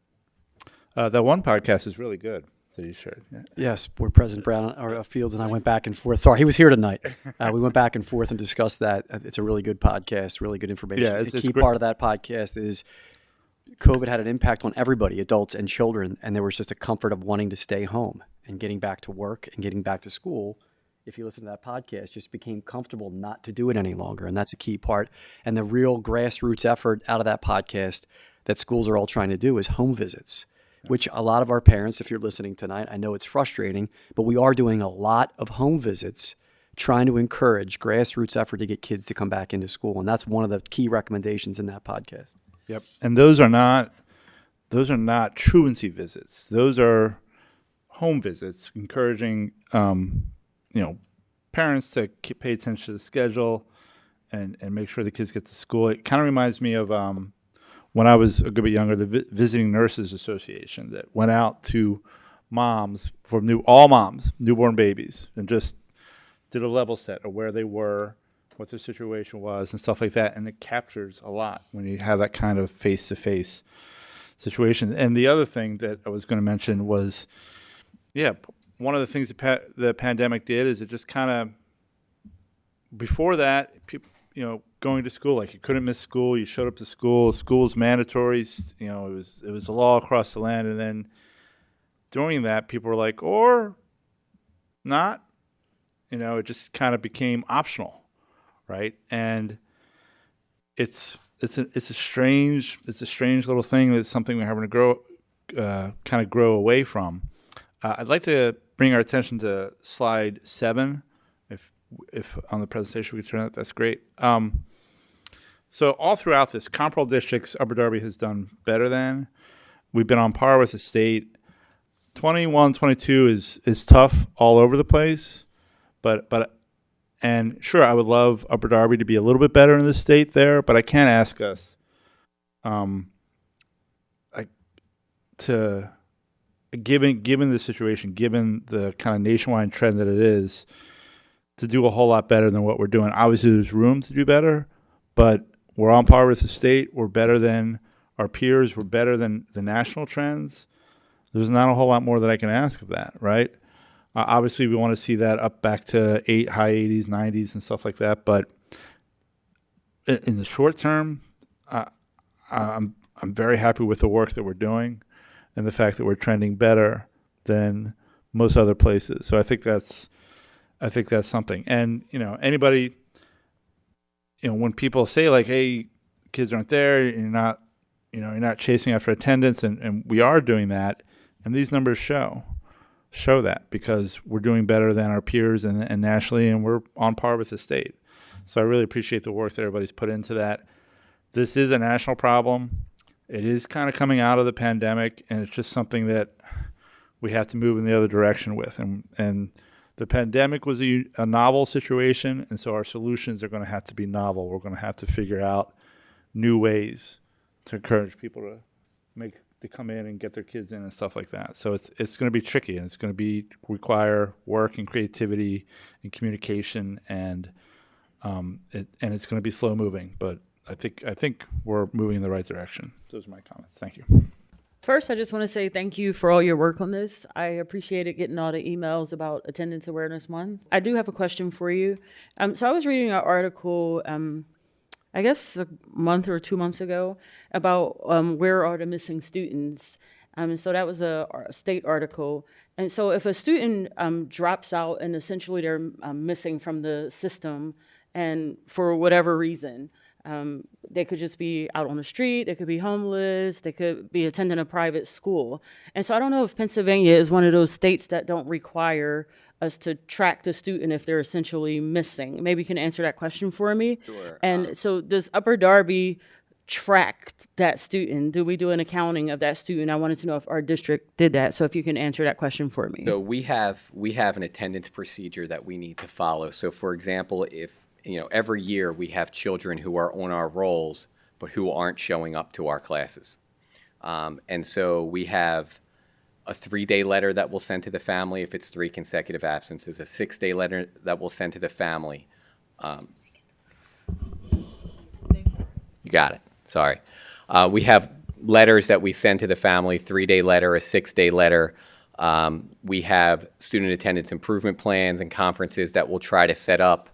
That one podcast is really good that you shared. Yeah.
Yes, Board President Brown or Fields and I went back and forth. Sorry, he was here tonight. We went back and forth and discussed that. It's a really good podcast, really good information.
Yeah,
the key
great.
part of that podcast is COVID had an impact on everybody, adults and children, and there was just a comfort of wanting to stay home and getting back to work and getting back to school. If you listen to that podcast, just became comfortable not to do it any longer, and that's a key part. And the real grassroots effort out of that podcast that schools are all trying to do is home visits, which a lot of our parents, if you're listening tonight, I know it's frustrating, but we are doing a lot of home visits trying to encourage grassroots effort to get kids to come back into school, and that's one of the key recommendations in that podcast.
Yep. And those are not truancy visits. Those are home visits, encouraging parents to pay attention to the schedule and make sure the kids get to school. It kind of reminds me of when I was a good bit younger, the Visiting Nurses Association that went out to moms all moms, newborn babies, and just did a level set of where they were, what their situation was, and stuff like that. And it captures a lot when you have that kind of face-to-face situation. And the other thing that I was going to mention was, one of the things the pandemic did is it just kind of, before that, people, going to school, like you couldn't miss school, you showed up to school, school's mandatory, it was a law across the land. And then during that, people were like, or not, it just kind of became optional, right? And it's a strange little thing. That's something we're having to grow away from. I'd like to bring our attention to slide 7. If on the presentation we could turn that, that's great. So all throughout this, comparable districts, Upper Darby has done better than. We've been on par with the state. 21, 22 is tough all over the place, and sure, I would love Upper Darby to be a little bit better in the state there, but I can't ask us given the situation, given the kind of nationwide trend that it is, to do a whole lot better than what we're doing. Obviously, there's room to do better, but we're on par with the state. We're better than our peers. We're better than the national trends. There's not a whole lot more that I can ask of that, right? Obviously, we want to see that up back to high 80s, 90s, and stuff like that. But in the short term, I'm very happy with the work that we're doing and the fact that we're trending better than most other places. So I think that's something. And anybody, when people say like, "Hey, kids aren't there," you're not chasing after attendance, and we are doing that, and these numbers show that, because we're doing better than our peers and nationally, and we're on par with the state. So I really appreciate the work that everybody's put into that. This is a national problem. It is kind of coming out of the pandemic, and it's just something that we have to move in the other direction with. And the pandemic was a novel situation, and so our solutions are going to have to be novel. We're going to have to figure out new ways to encourage people to come in and get their kids in and stuff like that. So it's going to be tricky, and it's going to require work and creativity and communication, and it's going to be slow moving. But I think we're moving in the right direction. Those are my comments. Thank you.
First, I just want to say thank you for all your work on this. I appreciated getting all the emails about Attendance Awareness Month. I do have a question for you. So I was reading an article, I guess a month or 2 months ago, about where are the missing students. So that was a state article. And so if a student drops out and essentially they're missing from the system, and for whatever reason, they could just be out on the street, they could be homeless, they could be attending a private school. And so I don't know if Pennsylvania is one of those states that don't require us to track the student if they're essentially missing. Maybe you can answer that question for me.
Sure.
And so does Upper Darby track that student? Do we do an accounting of that student? I wanted to know if our district did that. So if you can answer that question for me.
So we have an attendance procedure that we need to follow. So for example, if every year we have children who are on our rolls but who aren't showing up to our classes. And so we have a 3-day letter that we'll send to the family if it's 3 consecutive absences, a 6-day letter that we'll send to the family. You got it. Sorry. We have letters that we send to the family, 3-day letter, a 6-day letter. We have student attendance improvement plans and conferences that we'll try to set up.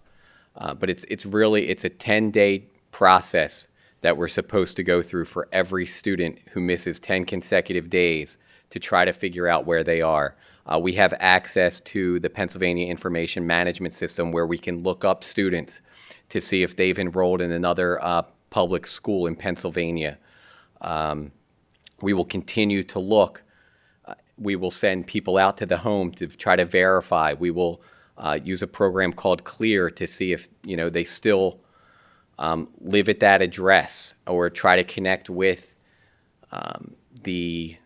But it's a 10-day process that we're supposed to go through for every student who misses 10 consecutive days to try to figure out where they are. We have access to the Pennsylvania Information Management System where we can look up students to see if they've enrolled in another public school in Pennsylvania. We will continue to look. We will send people out to the home to try to verify. We will use a program called Clear to see if they still live at that address, or try to connect with the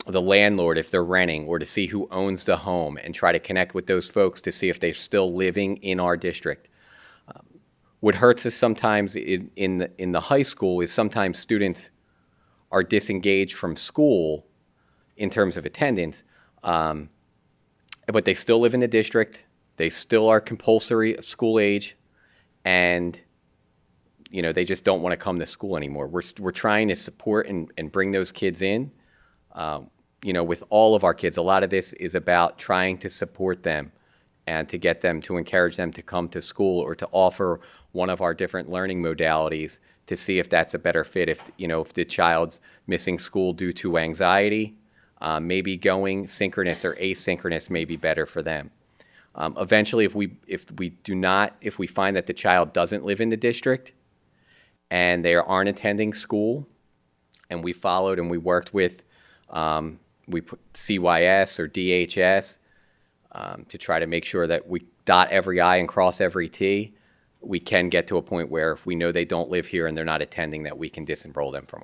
landlord if they're renting, or to see who owns the home and try to connect with those folks to see if they're still living in our district. What hurts us sometimes in the high school is sometimes students are disengaged from school in terms of attendance, but they still live in the district. They still are compulsory school age, and they just don't want to come to school anymore. We're trying to support and bring those kids in. With all of our kids, a lot of this is about trying to support them and to get them, to encourage them to come to school, or to offer one of our different learning modalities to see if that's a better fit. If the child's missing school due to anxiety, maybe going synchronous or asynchronous may be better for them. Eventually, if we find that the child doesn't live in the district and they aren't attending school, and we followed and we worked with we put CYS or DHS to try to make sure that we dot every I and cross every T, we can get to a point where if we know they don't live here and they're not attending, that we can disenroll them from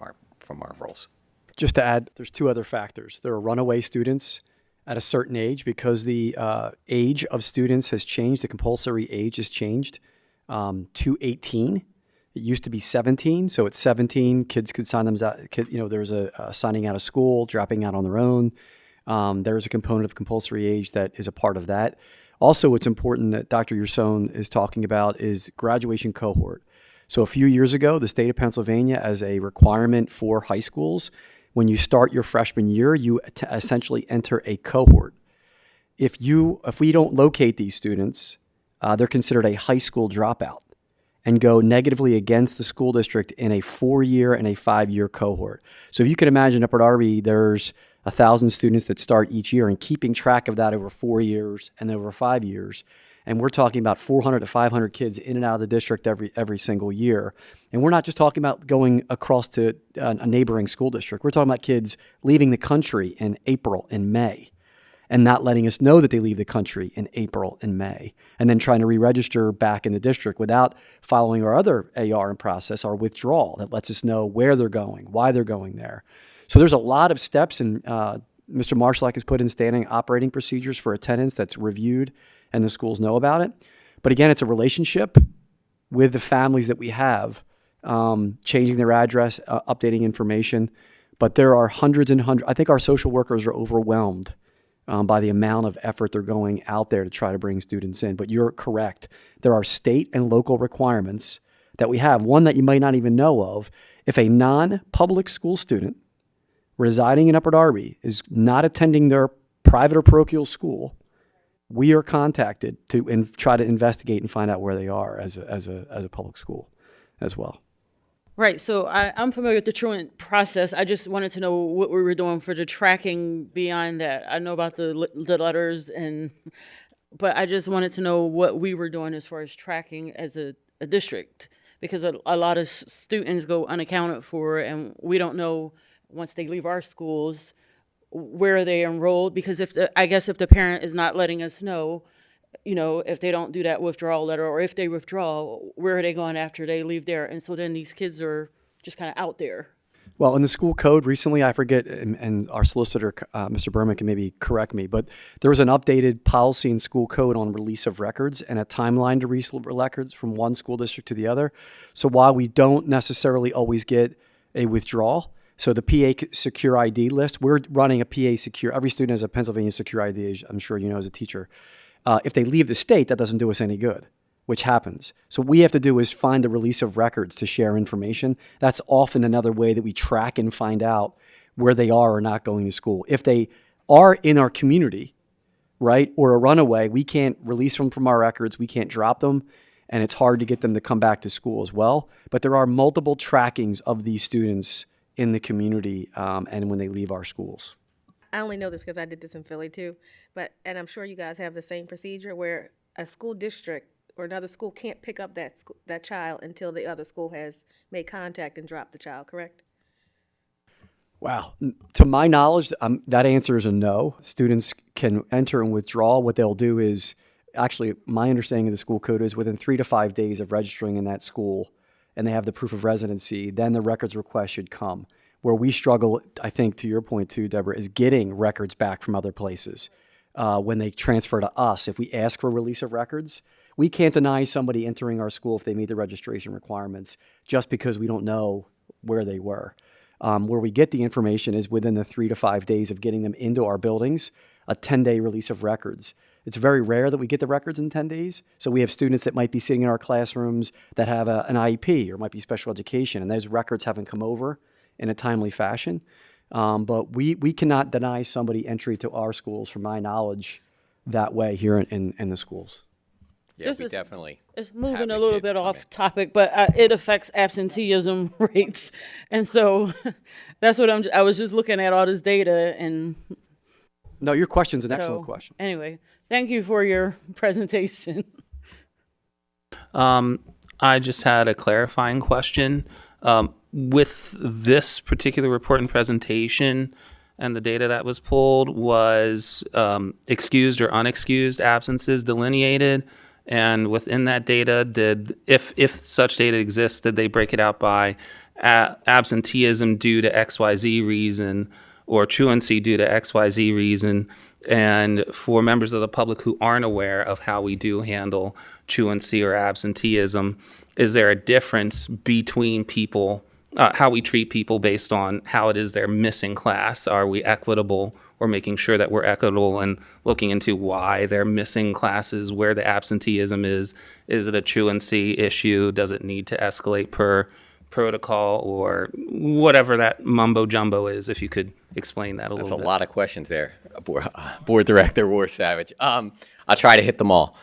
our roles.
Just to add, there's 2 other factors. There are runaway students at a certain age because the age of students has changed. The compulsory age has changed to 18. It used to be 17. So at 17, kids could sign them out. There's a signing out of school, dropping out on their own. There's a component of compulsory age that is a part of that. Also, what's important that Dr. Yerson is talking about is graduation cohort. So a few years ago, the state of Pennsylvania, as a requirement for high schools, when you start your freshman year, you essentially enter a cohort. If we don't locate these students, they're considered a high school dropout and go negatively against the school district in a 4-year and a 5-year cohort. So if you can imagine up at RB, there's 1,000 students that start each year, and keeping track of that over 4 years and over 5 years. And we're talking about 400 to 500 kids in and out of the district every single year. And we're not just talking about going across to a neighboring school district. We're talking about kids leaving the country in April and May and not letting us know that they leave the country in April and May, and then trying to re-register back in the district without following our other AR and process, our withdrawal that lets us know where they're going, why they're going there. So there's a lot of steps, and Mr. Marshallak has put in standing operating procedures for attendance that's reviewed, and the schools know about it. But again, it's a relationship with the families that we have, changing their address, updating information. But there are hundreds and hundreds. I think our social workers are overwhelmed by the amount of effort they're going out there to try to bring students in. But you're correct. There are state and local requirements that we have. One that you might not even know of. If a non-public school student residing in Upper Darby is not attending their private or parochial school, we are contacted to try to investigate and find out where they are as a public school as well.
Right. So I'm familiar with the truant process. I just wanted to know what we were doing for the tracking beyond that. I know about the letters, but I just wanted to know what we were doing as far as tracking as a district, because a lot of students go unaccounted for, and we don't know once they leave our schools where they enrolled. Because if the parent is not letting us know, if they don't do that withdrawal letter, or if they withdraw, where are they going after they leave there? And so then these kids are just kind of out there.
Well, in the school code recently, I forget, and our solicitor, Mr. Berman, can maybe correct me, but there was an updated policy in school code on release of records and a timeline to release records from one school district to the other. So while we don't necessarily always get a withdrawal, So the Secure ID list, we're running a PA Secure. Every student has a Pennsylvania Secure ID, as I'm sure you know as a teacher. If they leave the state, that doesn't do us any good, which happens. So what we have to do is find the release of records to share information. That's often another way that we track and find out where they are or not going to school. If they are in our community, right, or a runaway, we can't release them from our records. We can't drop them, and it's hard to get them to come back to school as well. But there are multiple trackings of these students in the community and when they leave our schools.
I only know this because I did this in Philly too, and I'm sure you guys have the same procedure where a school district or another school can't pick up that child until the other school has made contact and dropped the child, correct?
Wow. To my knowledge, that answer is a no. Students can enter and withdraw. What they'll do is, actually, my understanding of the school code is within 3 to 5 days of registering in that school and they have the proof of residency, then the records request should come. Where we struggle, I think, to your point too, Deborah, is getting records back from other places. When they transfer to us, if we ask for release of records, we can't deny somebody entering our school if they meet the registration requirements just because we don't know where they were. Where we get the information is within the 3 to 5 days of getting them into our buildings, a 10-day release of records. It's very rare that we get the records in 10 days. So we have students that might be sitting in our classrooms that have an IEP or might be special education, and those records haven't come over in a timely fashion. But we cannot deny somebody entry to our schools, from my knowledge, that way here in the schools.
Yeah,
This
we
is-
definitely.
It's
have
moving
the
a little
kids
bit
come
off
in.
topic, but it affects absenteeism rates, and so that's what I was just looking at all this data, and
No, your question's an excellent
so,
question.
Anyway, thank you for your presentation.
I just had a clarifying question. With this particular report and presentation and the data that was pulled, was excused or unexcused absences delineated? And within that data, if such data exists, did they break it out by absenteeism due to XYZ reason or truancy due to XYZ reason? And for members of the public who aren't aware of how we do handle truancy or absenteeism, is there a difference between people, how we treat people based on how it is they're missing class? Are we equitable, or making sure that we're equitable and looking into why they're missing classes, where the absenteeism is? Is it a truancy issue? Does it need to escalate per protocol, or whatever that mumbo jumbo is? If you could explain that a
That's
little
a
bit.
lot of questions there, Board Director War Savage. I'll try to hit them all.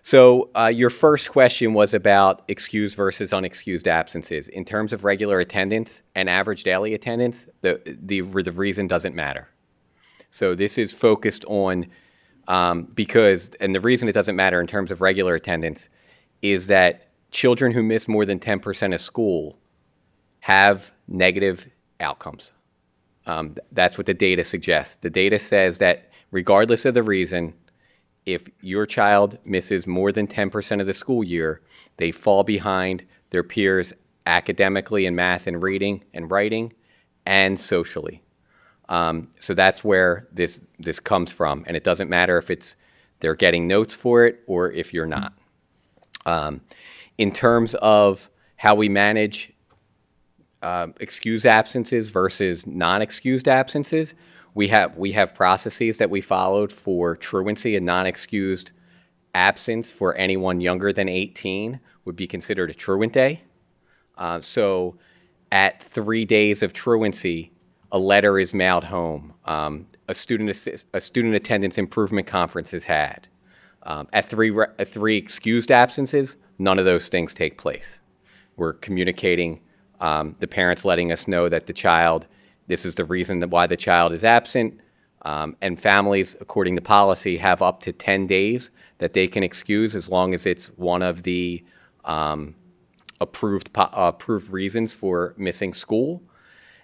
So your first question was about excused versus unexcused absences. In terms of regular attendance and average daily attendance, the reason doesn't matter. So this is focused on and the reason it doesn't matter in terms of regular attendance is that children who miss more than 10% of school have negative outcomes. That's what the data suggests. The data says that regardless of the reason, if your child misses more than 10% of the school year, they fall behind their peers academically in math and reading and writing and socially. So that's where this comes from. And it doesn't matter if they're getting notes for it or if you're not. In terms of how we manage excused absences versus non-excused absences, we have processes that we followed for truancy. And non-excused absence for anyone younger than 18 would be considered a truant day. So at 3 days of truancy, a letter is mailed home. A student attendance improvement conference is had. At three excused absences, none of those things take place. We're communicating, the parents letting us know that this is the reason why the child is absent, and families, according to policy, have up to 10 days that they can excuse as long as it's one of the approved reasons for missing school.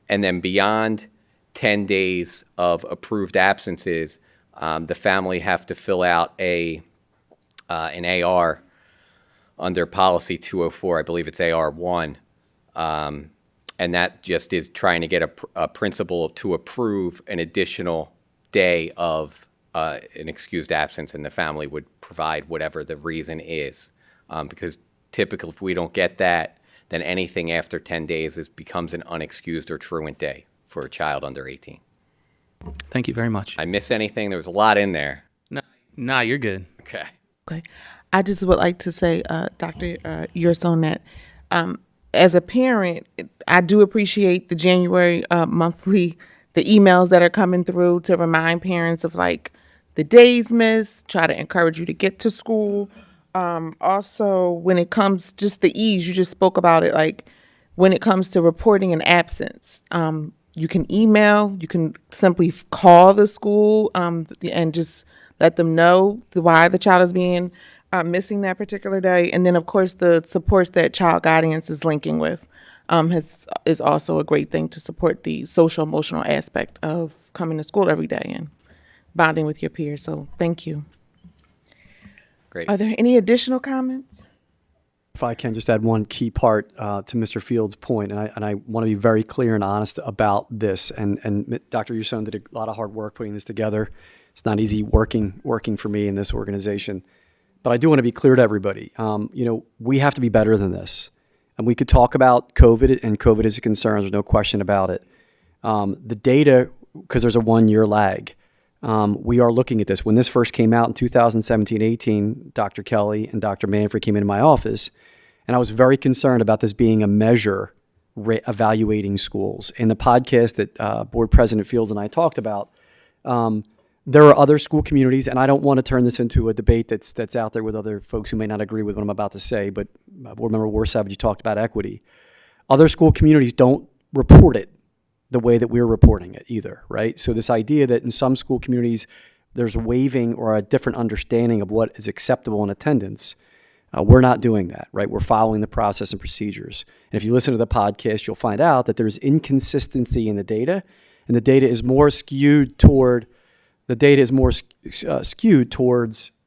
And then beyond 10 days of approved absences, the family have to fill out an AR under policy 204. I believe it's AR1. And that just is trying to get a principal to approve an additional day of an excused absence, and the family would provide whatever the reason is. Because typically if we don't get that, then anything after 10 days becomes an unexcused or truant day. for a child under 18.
Thank you very much.
I miss anything? There was a lot in there.
Nah, you're good.
Okay.
Okay. I just would like to say, Dr. Yerson, that as a parent, I do appreciate the January monthly, the emails that are coming through to remind parents of like the days missed, try to encourage you to get to school. Also, when it comes just the ease, you just spoke about it, like when it comes to reporting an absence, you can email, you can simply call the school and just let them know why the child is being missing that particular day. And then, of course, the supports that Child Guidance is linking with is also a great thing to support the social emotional aspect of coming to school every day and bonding with your peers. So thank you.
Great.
Are there any additional comments?
If I can just add one key part to Mr. Field's point, and I want to be very clear and honest about this. And Dr. Yerson did a lot of hard work putting this together. It's not easy working for me in this organization, but I do want to be clear to everybody. We have to be better than this, and we could talk about COVID, and COVID is a concern. There's no question about it. The data, because there's a 1-year lag. We are looking at this. When this first came out in 2017-18, Dr. Kelly and Dr. Manfred came into my office, and I was very concerned about this being a measure evaluating schools. In the podcast that Board President Fields and I talked about, there are other school communities, and I don't want to turn this into a debate that's out there with other folks who may not agree with what I'm about to say, but Board Member Warsavage, you talked about equity. Other school communities don't report it the way that we're reporting it either, right? So this idea that in some school communities there's waiving or a different understanding of what is acceptable in attendance, we're not doing that, right? We're following the process and procedures. And if you listen to the podcast, you'll find out that there's inconsistency in the data, and the data is more skewed towards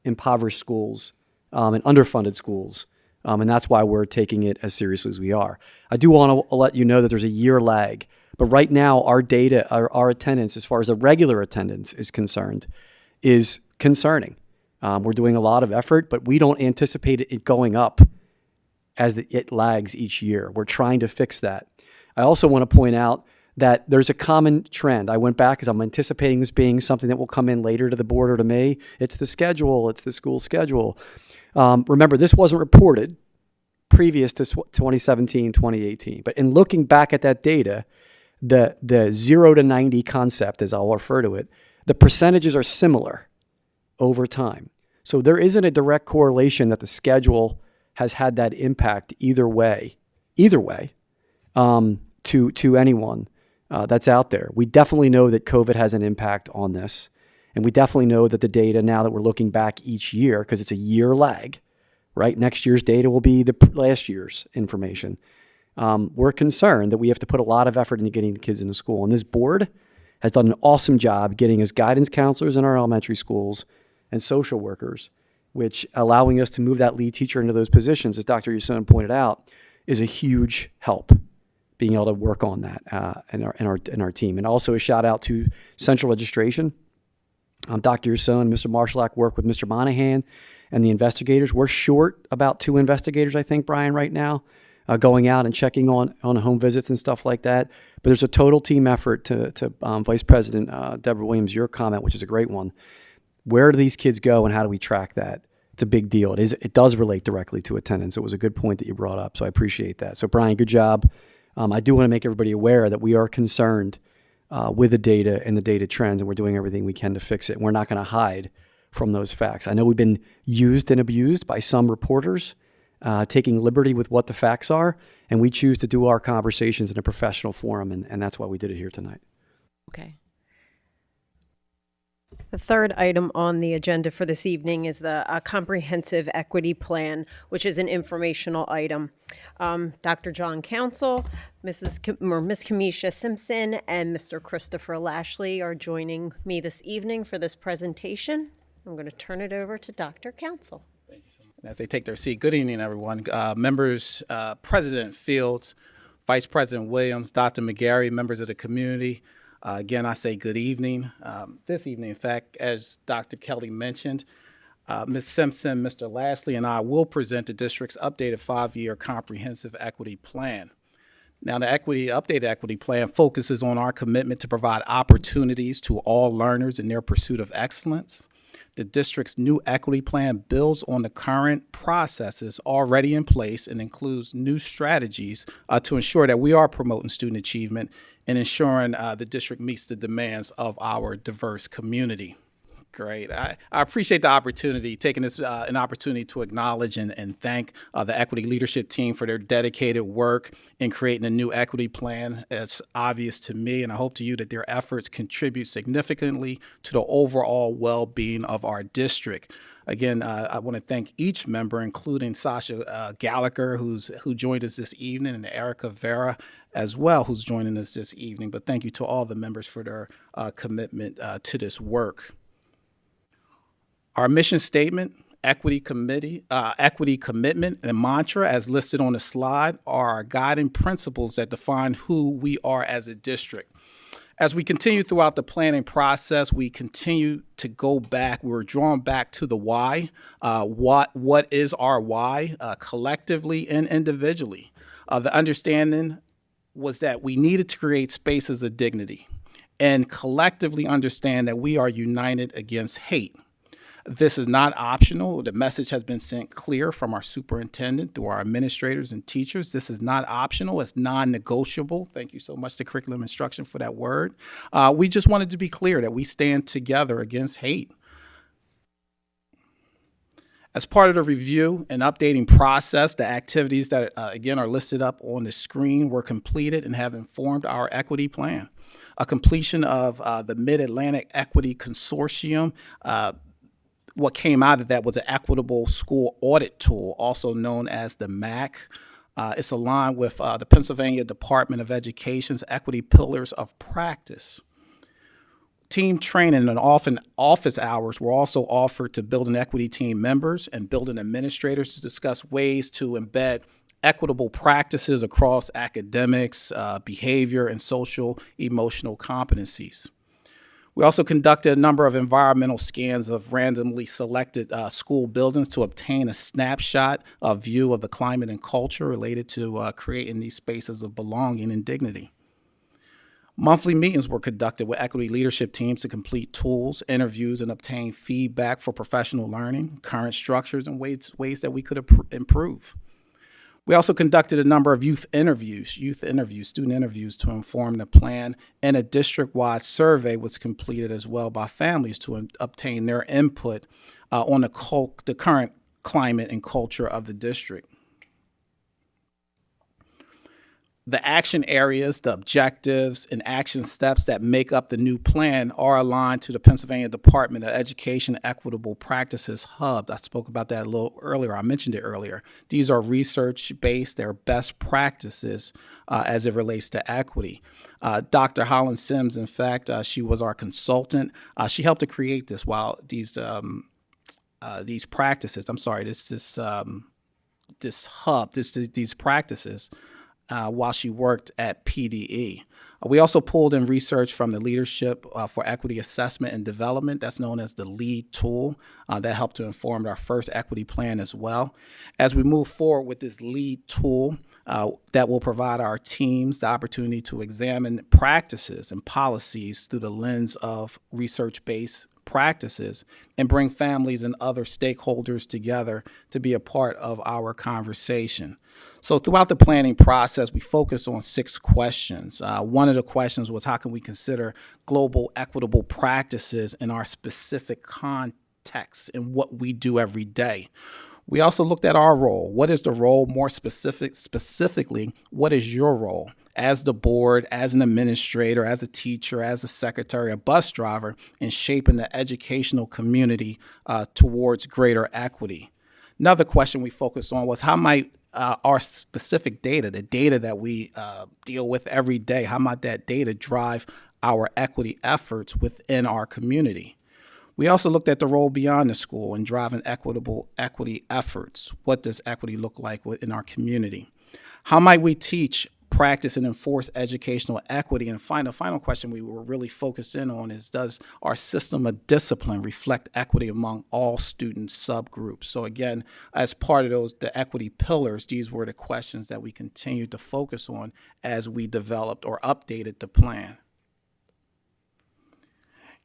impoverished schools and underfunded schools. And that's why we're taking it as seriously as we are. I do want to let you know that there's a year lag. But right now, our data, our attendance, as far as the regular attendance is concerned, is concerning. We're doing a lot of effort, but we don't anticipate it going up as it lags each year. We're trying to fix that. I also want to point out that there's a common trend. I went back because I'm anticipating this being something that will come in later to the board or to me. It's the schedule. It's the school schedule. Remember, this wasn't reported previous to 2017, 2018. But in looking back at that data, the 0 to 90 concept, as I'll refer to it, the percentages are similar over time. So there isn't a direct correlation that the schedule has had that impact either way, to anyone that's out there. We definitely know that COVID has an impact on this. And we definitely know that the data, now that we're looking back each year, because it's a year lag, right? Next year's data will be the last year's information. We're concerned that we have to put a lot of effort into getting the kids into school. And this board has done an awesome job getting us guidance counselors in our elementary schools and social workers, which allowing us to move that lead teacher into those positions, as Dr. Yerson pointed out, is a huge help, being able to work on that in our team. And also a shout out to central registration. Dr. Yerson and Mr. Marshallak work with Mr. Monahan and the investigators. We're short about 2 investigators, I think, Brian, right now. Going out and checking on home visits and stuff like that. But there's a total team effort to Vice President Deborah Williams, your comment, which is a great one. Where do these kids go and how do we track that? It's a big deal. It does relate directly to attendance. It was a good point that you brought up, so I appreciate that. So Brian, good job. I do want to make everybody aware that we are concerned with the data and the data trends, and we're doing everything we can to fix it. We're not going to hide from those facts. I know we've been used and abused by some reporters, taking liberty with what the facts are, and we choose to do our conversations in a professional forum, and that's why we did it here tonight.
Okay.
The third item on the agenda for this evening is the comprehensive equity plan, which is an informational item. Dr. John Council, Miss Kamisha Simpson, and Mr. Christopher Lashley are joining me this evening for this presentation. I'm going to turn it over to Dr. Council.
As they take their seat, good evening, everyone. Members, President Fields, Vice President Williams, Dr. McGarry, members of the community. Again, I say good evening. This evening, in fact, as Dr. Kelly mentioned, Ms. Simpson, Mr. Lashley, and I will present the district's updated 5-year comprehensive equity plan. Now, the updated equity plan focuses on our commitment to provide opportunities to all learners in their pursuit of excellence. The district's new equity plan builds on the current processes already in place and includes new strategies to ensure that we are promoting student achievement and ensuring the district meets the demands of our diverse community. Great. I appreciate the opportunity, taking this an opportunity to acknowledge and thank the equity leadership team for their dedicated work in creating a new equity plan. It's obvious to me, and I hope to you, that their efforts contribute significantly to the overall well-being of our district. Again, I want to thank each member, including Sasha Gallagher, who joined us this evening, and Erica Vera as well, who's joining us this evening. But thank you to all the members for their commitment to this work. Our mission statement, equity commitment, and mantra, as listed on the slide, are our guiding principles that define who we are as a district. As we continue throughout the planning process, we continue to go back. We're drawn back to the why. What is our why, collectively and individually? The understanding was that we needed to create spaces of dignity and collectively understand that we are united against hate. This is not optional. The message has been sent clear from our superintendent through our administrators and teachers. This is not optional. It's non-negotiable. Thank you so much to Curriculum Instruction for that word. We just wanted to be clear that we stand together against hate. As part of the review and updating process, the activities that, again, are listed up on the screen were completed and have informed our equity plan. A completion of the Mid-Atlantic Equity Consortium, what came out of that was an equitable school audit tool, also known as the MAC. It's aligned with the Pennsylvania Department of Education's Equity Pillars of Practice. Team training and often office hours were also offered to building equity team members and building administrators to discuss ways to embed equitable practices across academics, behavior, and social emotional competencies. We also conducted a number of environmental scans of randomly selected school buildings to obtain a snapshot view of the climate and culture related to creating these spaces of belonging and dignity. Monthly meetings were conducted with equity leadership teams to complete tools, interviews, and obtain feedback for professional learning, current structures, and ways that we could improve. We also conducted a number of student interviews to inform the plan, and a district-wide survey was completed as well by families to obtain their input on the current climate and culture of the district. The action areas, the objectives, and action steps that make up the new plan are aligned to the Pennsylvania Department of Education Equitable Practices Hub. I spoke about that a little earlier. I mentioned it earlier. These are research-based. They're best practices as it relates to equity. Dr. Holland Sims, in fact, she was our consultant. She helped to create this these practices. I'm sorry, this hub, these practices. While she worked at PDE. We also pulled in research from the Leadership for Equity Assessment and Development, that's known as the LEAD tool, that helped to inform our first equity plan as well. As we move forward with this LEAD tool, that will provide our teams the opportunity to examine practices and policies through the lens of research-based practices and bring families and other stakeholders together to be a part of our conversation. So throughout the planning process, we focused on 6 questions. One of the questions was, how can we consider global equitable practices in our specific context and what we do every day? We also looked at our role. What is the role? More specifically, what is your role as the board, as an administrator, as a teacher, as a secretary, a bus driver, in shaping the educational community towards greater equity? Another question we focused on was, how might our specific data, the data that we deal with every day, how might that data drive our equity efforts within our community? We also looked at the role beyond the school in driving equity efforts. What does equity look like within our community? How might we teach practice and enforce educational equity. And the final question we were really focused in on is, does our system of discipline reflect equity among all student subgroups? So again, as part of the equity pillars, these were the questions that we continued to focus on as we developed or updated the plan.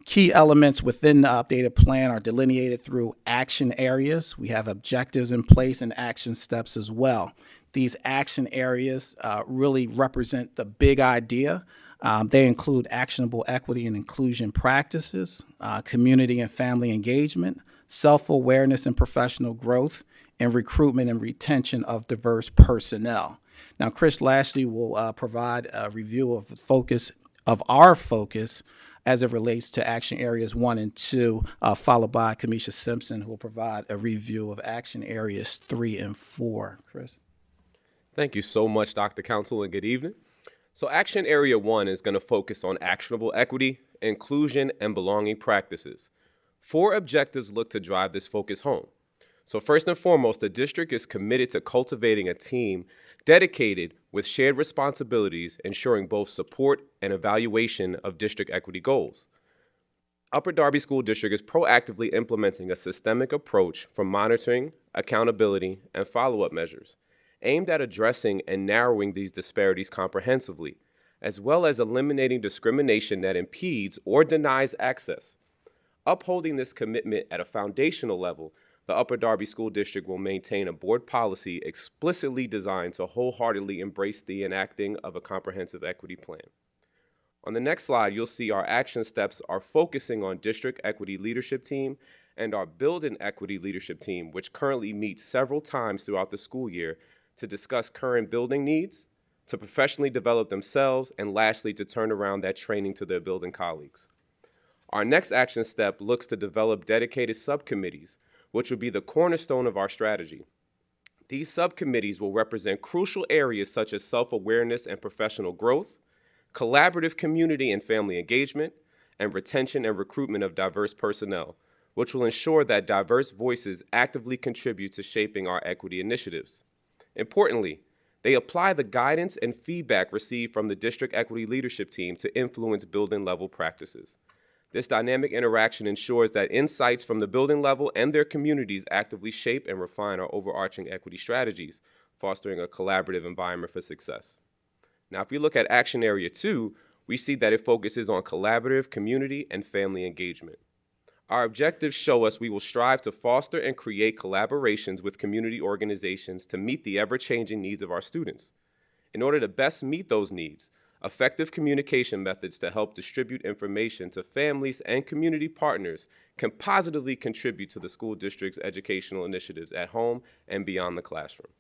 Key elements within the updated plan are delineated through action areas. We have objectives in place and action steps as well. These action areas really represent the big idea. They include actionable equity and inclusion practices, community and family engagement, self-awareness and professional growth, and recruitment and retention of diverse personnel. Now, Chris Lashley will provide a review of the focus of our focus as it relates to action areas 1 and 2, followed by Kamisha Simpson, who will provide a review of action areas 3 and 4. Chris?
Thank you so much, Dr. Council, and good evening. So action area 1 is going to focus on actionable equity, inclusion, and belonging practices. 4 objectives look to drive this focus home. So first and foremost, the district is committed to cultivating a team dedicated with shared responsibilities, ensuring both support and evaluation of district equity goals. Upper Darby School District is proactively implementing a systemic approach for monitoring, accountability, and follow-up measures, aimed at addressing and narrowing these disparities comprehensively, as well as eliminating discrimination that impedes or denies access. Upholding this commitment at a foundational level, the Upper Darby School District will maintain a board policy explicitly designed to wholeheartedly embrace the enacting of a comprehensive equity plan. On the next slide, you'll see our action steps are focusing on District Equity Leadership Team and our Build an Equity Leadership Team, which currently meets several times throughout the school year to discuss current building needs, to professionally develop themselves, and lastly, to turn around that training to their building colleagues. Our next action step looks to develop dedicated subcommittees, which will be the cornerstone of our strategy. These subcommittees will represent crucial areas such as self-awareness and professional growth, collaborative community and family engagement, and retention and recruitment of diverse personnel, which will ensure that diverse voices actively contribute to shaping our equity initiatives. Importantly, they apply the guidance and feedback received from the District Equity Leadership Team to influence building level practices. This dynamic interaction ensures that insights from the building level and their communities actively shape and refine our overarching equity strategies, fostering a collaborative environment for success. Now, if we look at action area 2, we see that it focuses on collaborative community and family engagement. Our objectives show us we will strive to foster and create collaborations with community organizations to meet the ever-changing needs of our students. In order to best meet those needs, effective communication methods to help distribute information to families and community partners can positively contribute to the school district's educational initiatives at home and beyond the classroom.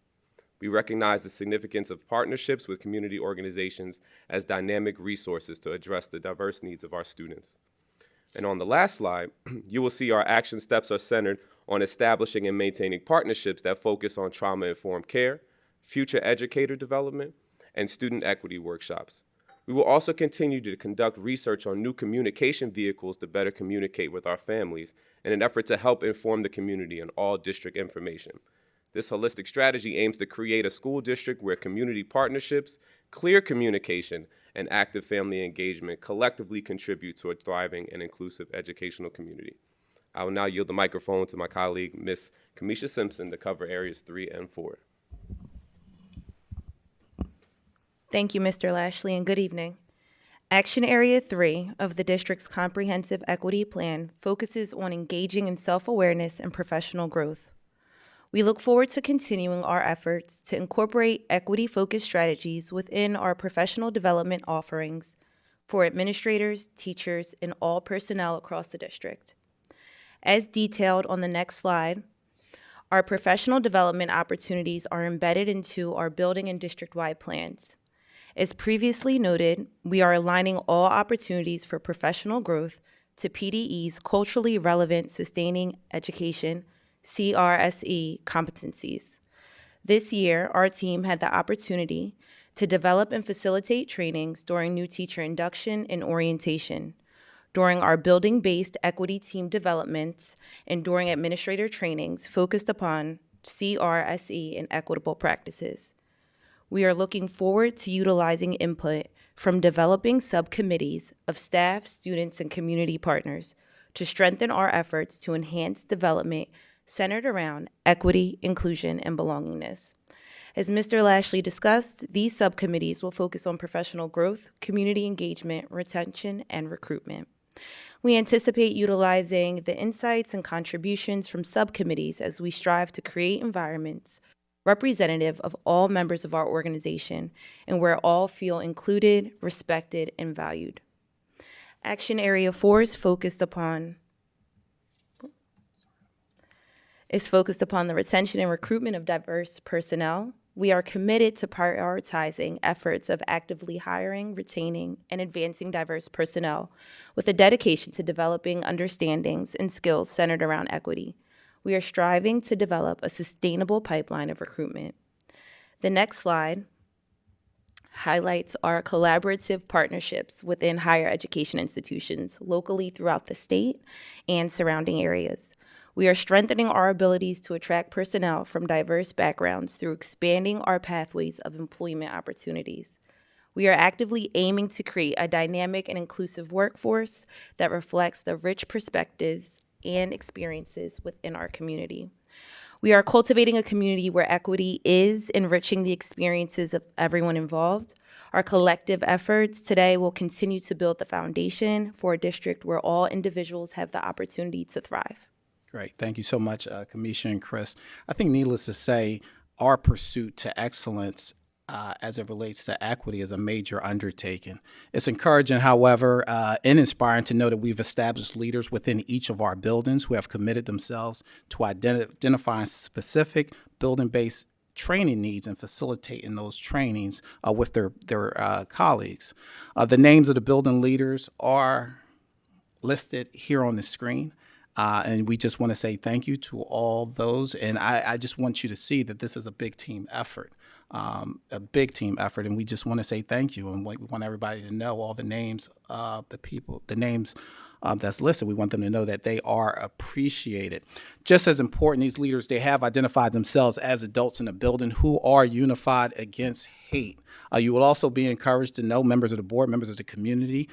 We recognize the significance of partnerships with community organizations as dynamic resources to address the diverse needs of our students. And on the last slide, you will see our action steps are centered on establishing and maintaining partnerships that focus on trauma-informed care, future educator development, and student equity workshops. We will also continue to conduct research on new communication vehicles to better communicate with our families in an effort to help inform the community on all district information. This holistic strategy aims to create a school district where community partnerships, clear communication, and active family engagement collectively contribute to a thriving and inclusive educational community. I will now yield the microphone to my colleague, Ms. Kamisha Simpson, to cover areas 3 and 4.
Thank you, Mr. Lashley, and good evening. Action Area 3 of the district's comprehensive equity plan focuses on engaging in self-awareness and professional growth. We look forward to continuing our efforts to incorporate equity-focused strategies within our professional development offerings for administrators, teachers, and all personnel across the district. As detailed on the next slide, our professional development opportunities are embedded into our building and district-wide plans. As previously noted, we are aligning all opportunities for professional growth to PDE's culturally relevant sustaining education, CRSE, competencies. This year, our team had the opportunity to develop and facilitate trainings during new teacher induction and orientation, during our building-based equity team developments, and during administrator trainings focused upon CRSE and equitable practices. We are looking forward to utilizing input from developing subcommittees of staff, students, and community partners to strengthen our efforts to enhance development centered around equity, inclusion, and belongingness. As Mr. Lashley discussed, these subcommittees will focus on professional growth, community engagement, retention, and recruitment. We anticipate utilizing the insights and contributions from subcommittees as we strive to create environments representative of all members of our organization and where all feel included, respected, and valued. Action Area 4 is focused upon the retention and recruitment of diverse personnel. We are committed to prioritizing efforts of actively hiring, retaining, and advancing diverse personnel with a dedication to developing understandings and skills centered around equity. We are striving to develop a sustainable pipeline of recruitment. The next slide highlights our collaborative partnerships within higher education institutions locally throughout the state and surrounding areas. We are strengthening our abilities to attract personnel from diverse backgrounds through expanding our pathways of employment opportunities. We are actively aiming to create a dynamic and inclusive workforce that reflects the rich perspectives and experiences within our community. We are cultivating a community where equity is enriching the experiences of everyone involved. Our collective efforts today will continue to build the foundation for a district where all individuals have the opportunity to thrive.
Great. Thank you so much, Kamisha and Chris. I think needless to say, our pursuit to excellence as it relates to equity is a major undertaking. It's encouraging, however, and inspiring to know that we've established leaders within each of our buildings who have committed themselves to identifying specific building-based training needs and facilitating those trainings with their colleagues. The names of the building leaders are listed here on the screen. And we just want to say thank you to all those. And I just want you to see that this is a big team effort, And we just want to say thank you. And we want everybody to know all the names of the people, the names that's listed. We want them to know that they are appreciated. Just as important, these leaders, they have identified themselves as adults in the building who are unified against hate. You will also be encouraged to know, members of the board, members of the community,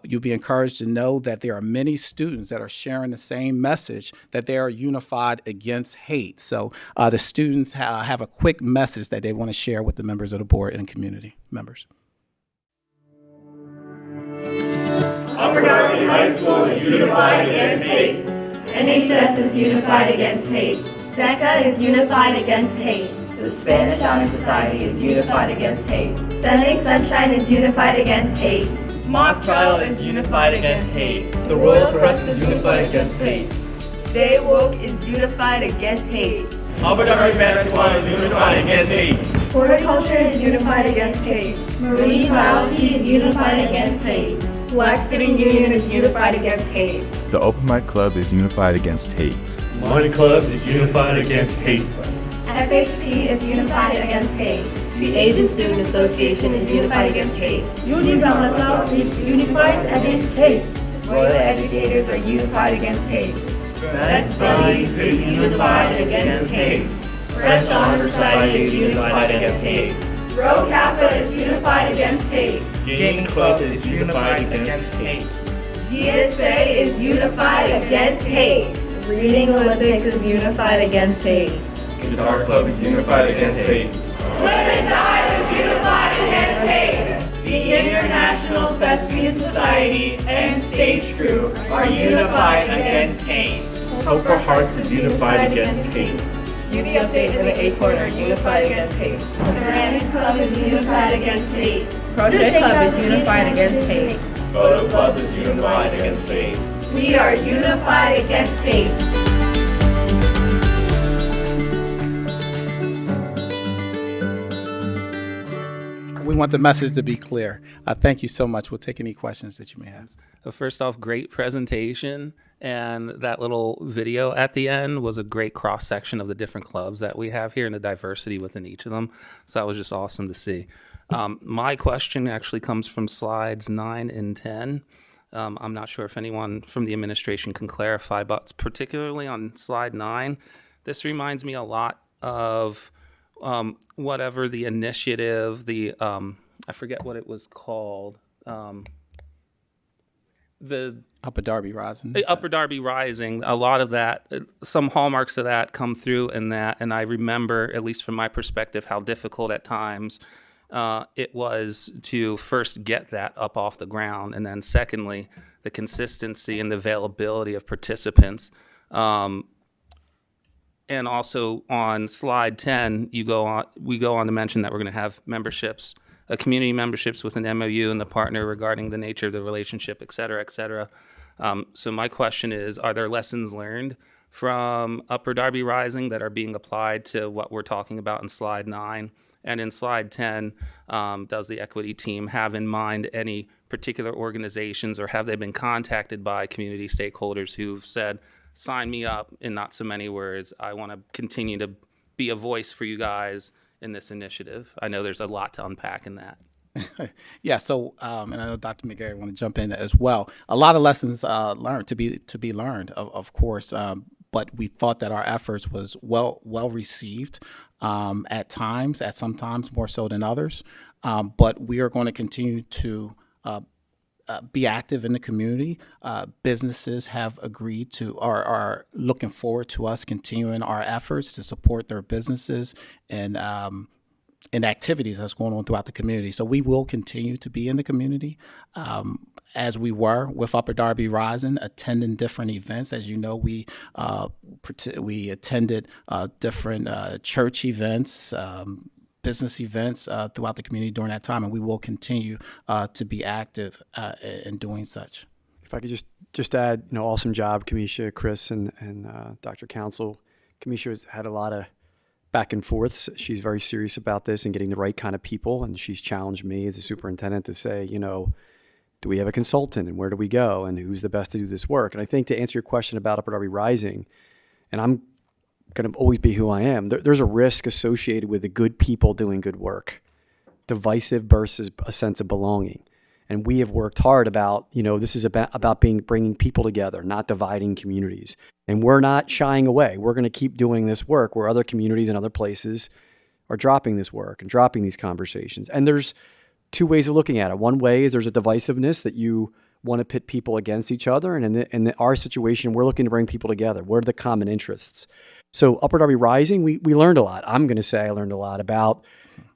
you'll be encouraged to know that there are many students that are sharing the same message, that they are unified against hate. So the students have a quick message that they want to share with the members of the board and community members.
Upper Darby High School is unified against hate. NHS is unified against hate. DECA is unified against hate.
The Spanish Honor Society is unified against hate.
Sending Sunshine is unified against hate.
Mock Trial is unified against hate. The Royal Crest is unified against hate.
Stay Woke is unified against hate.
Upper Darby Basketball is unified against hate.
Horticulture is unified against hate. Marine Biology is unified against hate.
Black Student Union is unified against hate.
The Open Mic Club is unified against hate.
Money Club is unified against hate.
FHP is unified against hate.
The Asian Student Association is unified against hate.
Union Drama Club is unified against hate.
Royal Educators are unified against hate.
Best Buddies is unified against hate.
French Honor Society is unified against hate.
Rho Kappa is unified against hate.
Gaming Club is unified against hate.
GSA is unified against hate. Reading Olympics is unified against hate.
Guitar Club is unified against hate.
Swim and Dive is unified against hate.
The International Thespian Society and Stage Crew are unified against hate. Hope for Hearts is unified against hate.
Beauty Update and the Acorn are unified against hate.
Ceramics Club is unified against hate.
Crochet Club is unified against hate.
Photo Club is unified against hate.
We are unified against hate.
We want the message to be clear. Thank you so much. We'll take any questions that you may have.
First off, great presentation. And that little video at the end was a great cross-section of the different clubs that we have here and the diversity within each of them. So that was just awesome to see. My question actually comes from slides 9 and 10. I'm not sure if anyone from the administration can clarify, but particularly on slide 9, this reminds me a lot of whatever the initiative, I forget what it was called. The
Upper Darby Rising.
Upper Darby Rising, a lot of that, some hallmarks of that come through in that. And I remember, at least from my perspective, how difficult at times it was to first get that up off the ground. And then secondly, the consistency and the availability of participants. And also on slide 10, we go on to mention that we're going to have memberships, community memberships with an MOU and the partner regarding the nature of the relationship, et cetera, et cetera. So my question is, are there lessons learned from Upper Darby Rising that are being applied to what we're talking about in slide 9? And in slide 10, does the equity team have in mind any particular organizations, or have they been contacted by community stakeholders who've said, sign me up, in not so many words, I want to continue to be a voice for you guys in this initiative? I know there's a lot to unpack in that.
Yeah, so and I know Dr. McGarry want to jump in as well. A lot of lessons learned to be learned, of course. But we thought that our efforts was well received at sometimes more so than others. But we are going to continue to be active in the community. Businesses have agreed to, are looking forward to us continuing our efforts to support their businesses and activities that's going on throughout the community. So we will continue to be in the community as we were with Upper Darby Rising, attending different events. As you know, we attended different church events, business events throughout the community during that time, and we will continue to be active in doing such.
If I could just add, awesome job, Kamisha, Chris, and Dr. Council. Kamisha has had a lot of back and forths. She's very serious about this and getting the right kind of people, and she's challenged me as a superintendent to say, do we have a consultant, and where do we go, and who's the best to do this work? And I think to answer your question about Upper Darby Rising, and I'm going to always be who I am, there's a risk associated with the good people doing good work, divisive versus a sense of belonging. And we have worked hard about, this is about bringing people together, not dividing communities. And we're not shying away. We're going to keep doing this work where other communities and other places are dropping this work and dropping these conversations. And there's two ways of looking at it. One way is there's a divisiveness that you want to pit people against each other. And in our situation, we're looking to bring people together. What are the common interests? So Upper Darby Rising, we learned a lot. I'm going to say I learned a lot about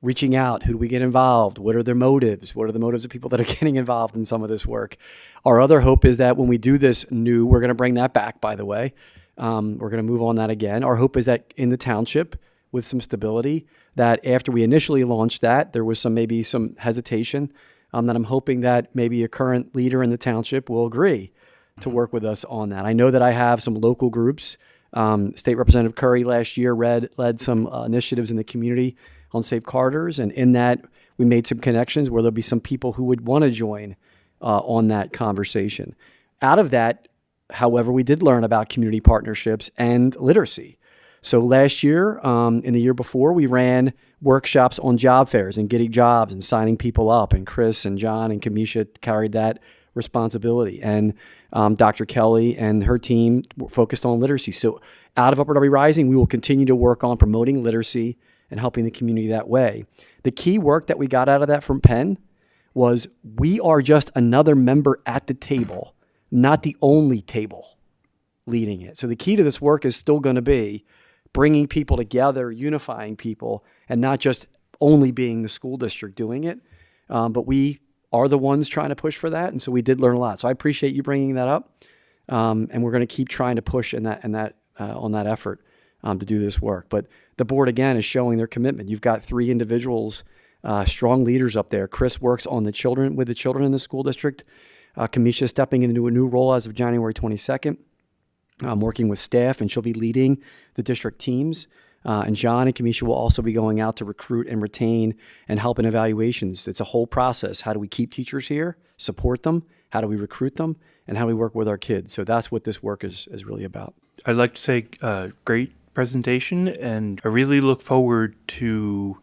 reaching out. Who do we get involved? What are their motives? What are the motives of people that are getting involved in some of this work? Our other hope is that when we do this new, we're going to bring that back, by the way. We're going to move on that again. Our hope is that in the township, with some stability, that after we initially launched that, there was maybe some hesitation, that I'm hoping that maybe a current leader in the township will agree to work with us on that. I know that I have some local groups. State Representative Curry last year led some initiatives in the community on safe corridors, and in that we made some connections where there'll be some people who would want to join on that conversation. Out of that, however, we did learn about community partnerships and literacy. So last year, and the year before, we ran workshops on job fairs and getting jobs and signing people up, and Chris and John and Kamisha carried that responsibility. And Dr. Kelly and her team were focused on literacy. So out of Upper Darby Rising, we will continue to work on promoting literacy and helping the community that way. The key work that we got out of that from Penn was we are just another member at the table, not the only table leading it. So the key to this work is still going to be bringing people together, unifying people, and not just only being the school district doing it, but we are the ones trying to push for that. And so we did learn a lot. So I appreciate you bringing that up. And we're going to keep trying to push on that effort to do this work. But the board, again, is showing their commitment. You've got 3 individuals, strong leaders up there. Chris works on with the children in the school district. Kamisha stepping into a new role as of January 22nd. Working with staff, and she'll be leading the district teams. And John and Kamisha will also be going out to recruit and retain and help in evaluations. It's a whole process. How do we keep teachers here, support them? How do we recruit them? And how do we work with our kids? So that's what this work is really about.
I'd like to say great presentation, and I really look forward to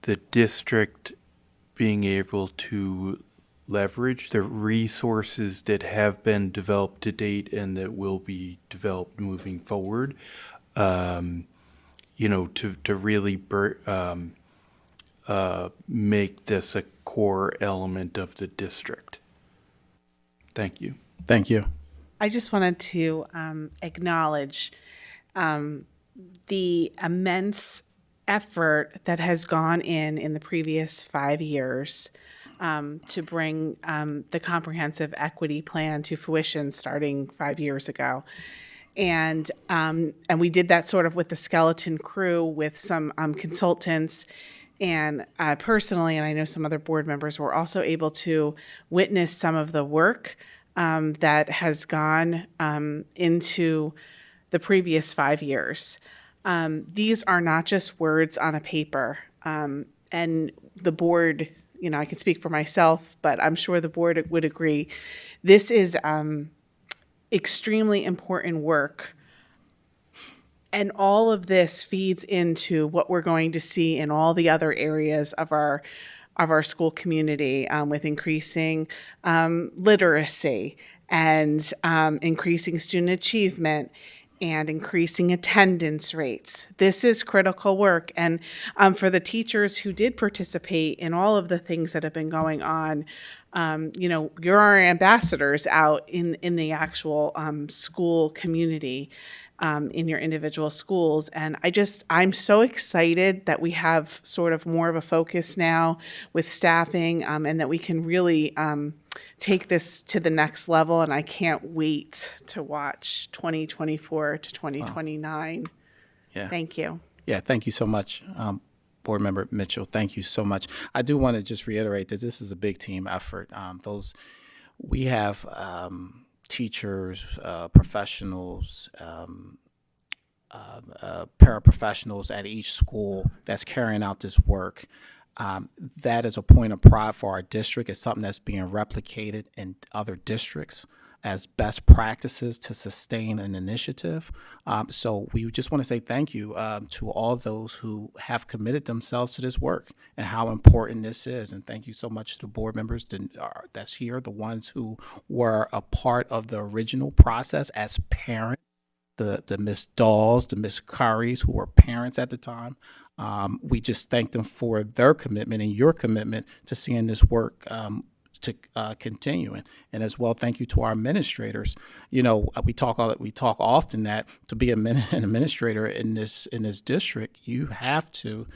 the district being able to leverage the resources that have been developed to date and that will be developed moving forward. to really make this a core element of the district. Thank you.
Thank you.
I just wanted to acknowledge the immense effort that has gone in the previous 5 years to bring the comprehensive equity plan to fruition starting 5 years ago. And we did that sort of with the skeleton crew with some consultants. And personally, and I know some other board members were also able to witness some of the work that has gone into the previous 5 years. These are not just words on a paper. And the board, I can speak for myself, but I'm sure the board would agree. This is extremely important work. And all of this feeds into what we're going to see in all the other areas of our school community with increasing literacy and increasing student achievement and increasing attendance rates. This is critical work. And for the teachers who did participate in all of the things that have been going on, you're our ambassadors out in the actual school community, in your individual schools. And I'm so excited that we have sort of more of a focus now with staffing, and that we can really take this to the next level. And I can't wait to watch 2024 to 2029. Wow.
Yeah.
Thank you.
Yeah, thank you so much, Board Member Mitchell. Thank you so much. I do want to just reiterate that this is a big team effort. We have teachers, professionals, paraprofessionals at each school that's carrying out this work. That is a point of pride for our district. It's something that's being replicated in other districts as best practices to sustain an initiative. So we just want to say thank you to all those who have committed themselves to this work and how important this is. And thank you so much to the board members that's here, the ones who were a part of the original process as parents, the Miss Dawes, the Miss Currys, who were parents at the time. We just thank them for their commitment and your commitment to seeing this work to continuing. And as well, thank you to our administrators. We talk often that to be an administrator in this district, you have to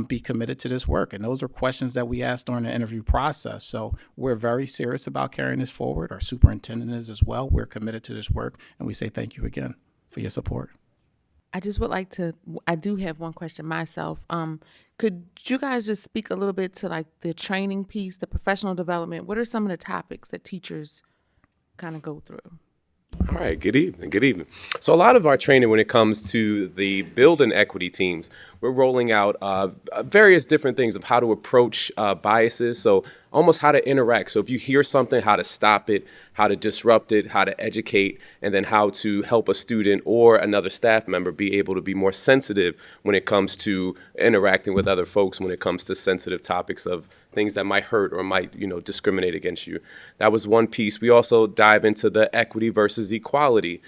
be committed to this work. And those are questions that we asked during the interview process. So we're very serious about carrying this forward. Our superintendent is as well. We're committed to this work, and we say thank you again for your support.
I just would like to, I do have one question myself. Could you guys just speak a little bit to like the training piece, the professional development? What are some of the topics that teachers kind of go through?
All right, good evening, good evening. So a lot of our training when it comes to the building equity teams, we're rolling out various different things of how to approach biases. So almost how to interact. So if you hear something, how to stop it, how to disrupt it, how to educate, and then how to help a student or another staff member be able to be more sensitive when it comes to interacting with other folks, when it comes to sensitive topics of things that might hurt or might, discriminate against you. That was one piece. We also dive into the equity versus equality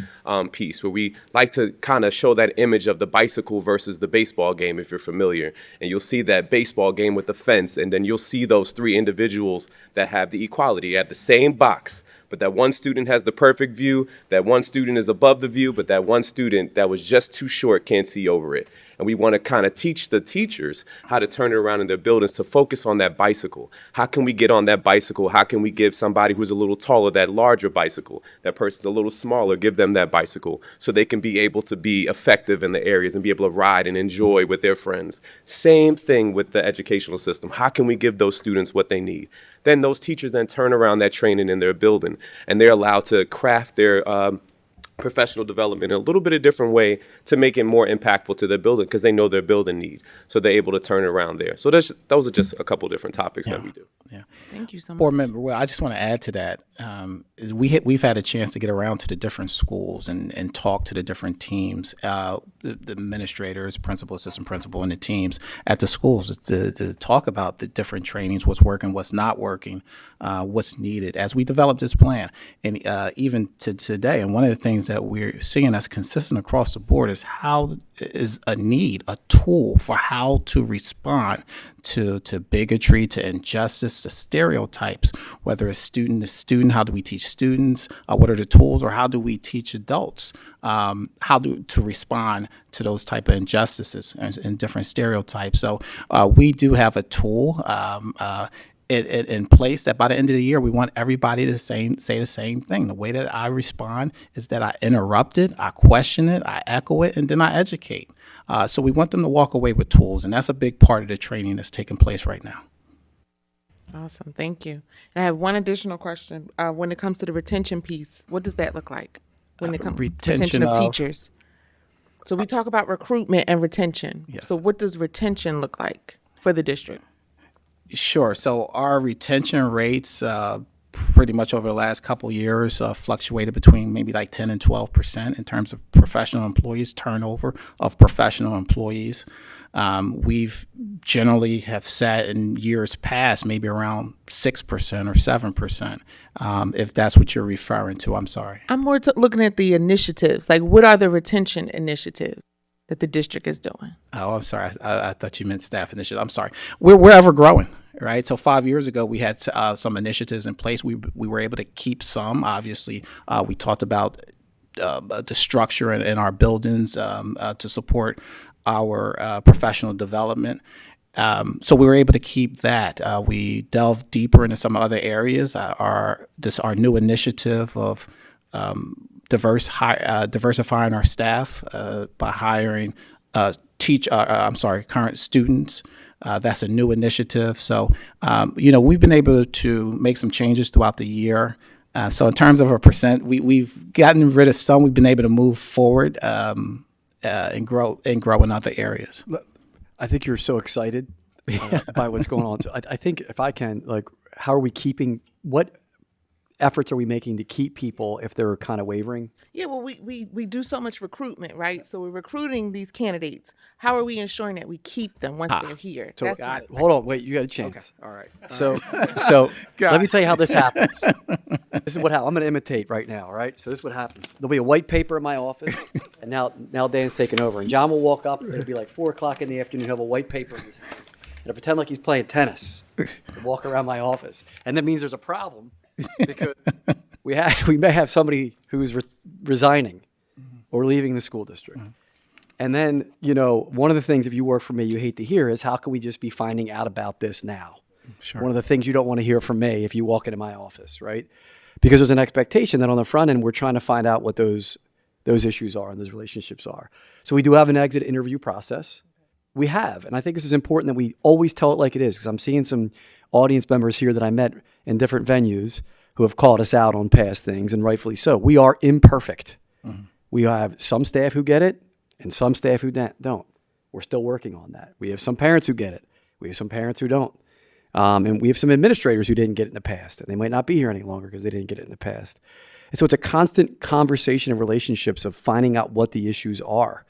piece, where we like to kind of show that image of the bicycle versus the baseball game, if you're familiar. And you'll see that baseball game with the fence, and then you'll see those three individuals that have the equality at the same box, but that one student has the perfect view, that one student is above the view, but that one student that was just too short can't see over it. And we want to kind of teach the teachers how to turn it around in their buildings to focus on that bicycle. How can we get on that bicycle? How can we give somebody who's a little taller that larger bicycle? That person's a little smaller, give them that bicycle so they can be able to be effective in the areas and be able to ride and enjoy with their friends. Same thing with the educational system. How can we give those students what they need? Then those teachers then turn around that training in their building, and they're allowed to craft their professional development in a little bit of different way to make it more impactful to their building because they know their building need. So they're able to turn it around there. So those are just a couple different topics that we do.
Yeah.
Thank you so much.
Board member, well, I just want to add to that. We've had a chance to get around to the different schools and talk to the different teams, the administrators, principal, assistant principal, and the teams at the schools to talk about the different trainings, what's working, what's not working, what's needed as we develop this plan. And even to today, and one of the things things that we're seeing that's consistent across the board is how is a need, a tool for how to respond to bigotry, to injustice, to stereotypes, whether it's student to student, how do we teach students, what are the tools, or how do we teach adults to respond to those type of injustices and different stereotypes. So we do have a tool in place that by the end of the year, we want everybody to say the same thing. The way that I respond is that I interrupt it, I question it, I echo it, and then I educate. So we want them to walk away with tools, and that's a big part of the training that's taking place right now.
Awesome, thank you. And I have one additional question. When it comes to the retention piece, what does that look like? When it comes to retention of teachers. So we talk about recruitment and retention.
Yes.
So what does retention look like for the district?
Sure. So our retention rates pretty much over the last couple of years fluctuated between maybe like 10 and 12% in terms of professional employees, turnover of professional employees. We've generally have sat in years past maybe around 6% or 7%, if that's what you're referring to. I'm sorry.
I'm more looking at the initiatives. Like, what are the retention initiatives that the district is doing?
Oh, I'm sorry. I thought you meant staff initiative. I'm sorry. We're ever growing, right? So 5 years ago, we had some initiatives in place. We were able to keep some. Obviously, we talked about the structure in our buildings to support our professional development. So we were able to keep that. We delved deeper into some other areas. Our new initiative of diversifying our staff by hiring current students. That's a new initiative. So, we've been able to make some changes throughout the year. So in terms of a percent, we've gotten rid of some. We've been able to move forward and grow in other areas.
I think you're so excited by what's going on. So I think if I can, how are we keeping, what efforts are we making to keep people if they're kind of wavering?
Yeah, well, we do so much recruitment, right? So we're recruiting these candidates. How are we ensuring that we keep them once they're here?
So hold on, wait, you got a chance.
Okay, all right.
So let me tell you how this happens. This is what I'm going to imitate right now, right? So this is what happens. There'll be a white paper in my office, and now Dan's taking over. And John will walk up, it'll be like 4 o'clock in the afternoon, he'll have a white paper in his hand. And he'll pretend like he's playing tennis and walk around my office. And that means there's a problem because we may have somebody who's resigning or leaving the school district. And then, one of the things, if you work for me, you hate to hear is how can we just be finding out about this now?
Sure.
One of the things you don't want to hear from me if you walk into my office, right? Because there's an expectation that on the front end, we're trying to find out what those issues are and those relationships are. So we do have an exit interview process. We have, and I think this is important that we always tell it like it is, because I'm seeing some audience members here that I met in different venues who have called us out on past things, and rightfully so. We are imperfect. Mm-hmm. We have some staff who get it and some staff who don't. We're still working on that. We have some parents who get it. We have some parents who don't. And we have some administrators who didn't get it in the past, and they might not be here any longer because they didn't get it in the past. And so it's a constant conversation of relationships of finding out what the issues are.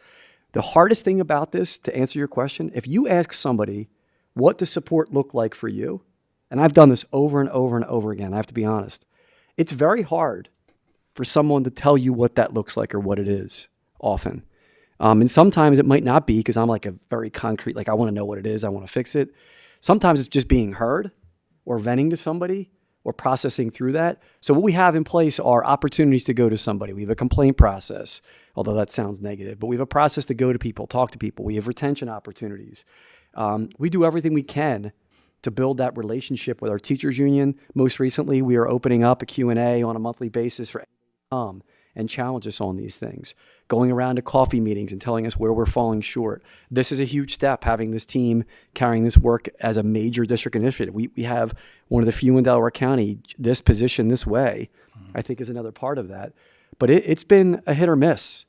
The hardest thing about this, to answer your question, if you ask somebody, what does support look like for you? And I've done this over and over and over again, I have to be honest. It's very hard for someone to tell you what that looks like or what it is often. And sometimes it might not be because I'm like a very concrete, I want to know what it is, I want to fix it. Sometimes it's just being heard or venting to somebody or processing through that. So what we have in place are opportunities to go to somebody. We have a complaint process, although that sounds negative, but we have a process to go to people, talk to people. We have retention opportunities. We do everything we can to build that relationship with our teachers union. Most recently, we are opening up a Q&A on a monthly basis for and challenge us on these things, going around to coffee meetings and telling us where we're falling short. This is a huge step, having this team carrying this work as a major district initiative. We have one of the few in Delaware County, this position this way, I think is another part of that. But it's been a hit or miss,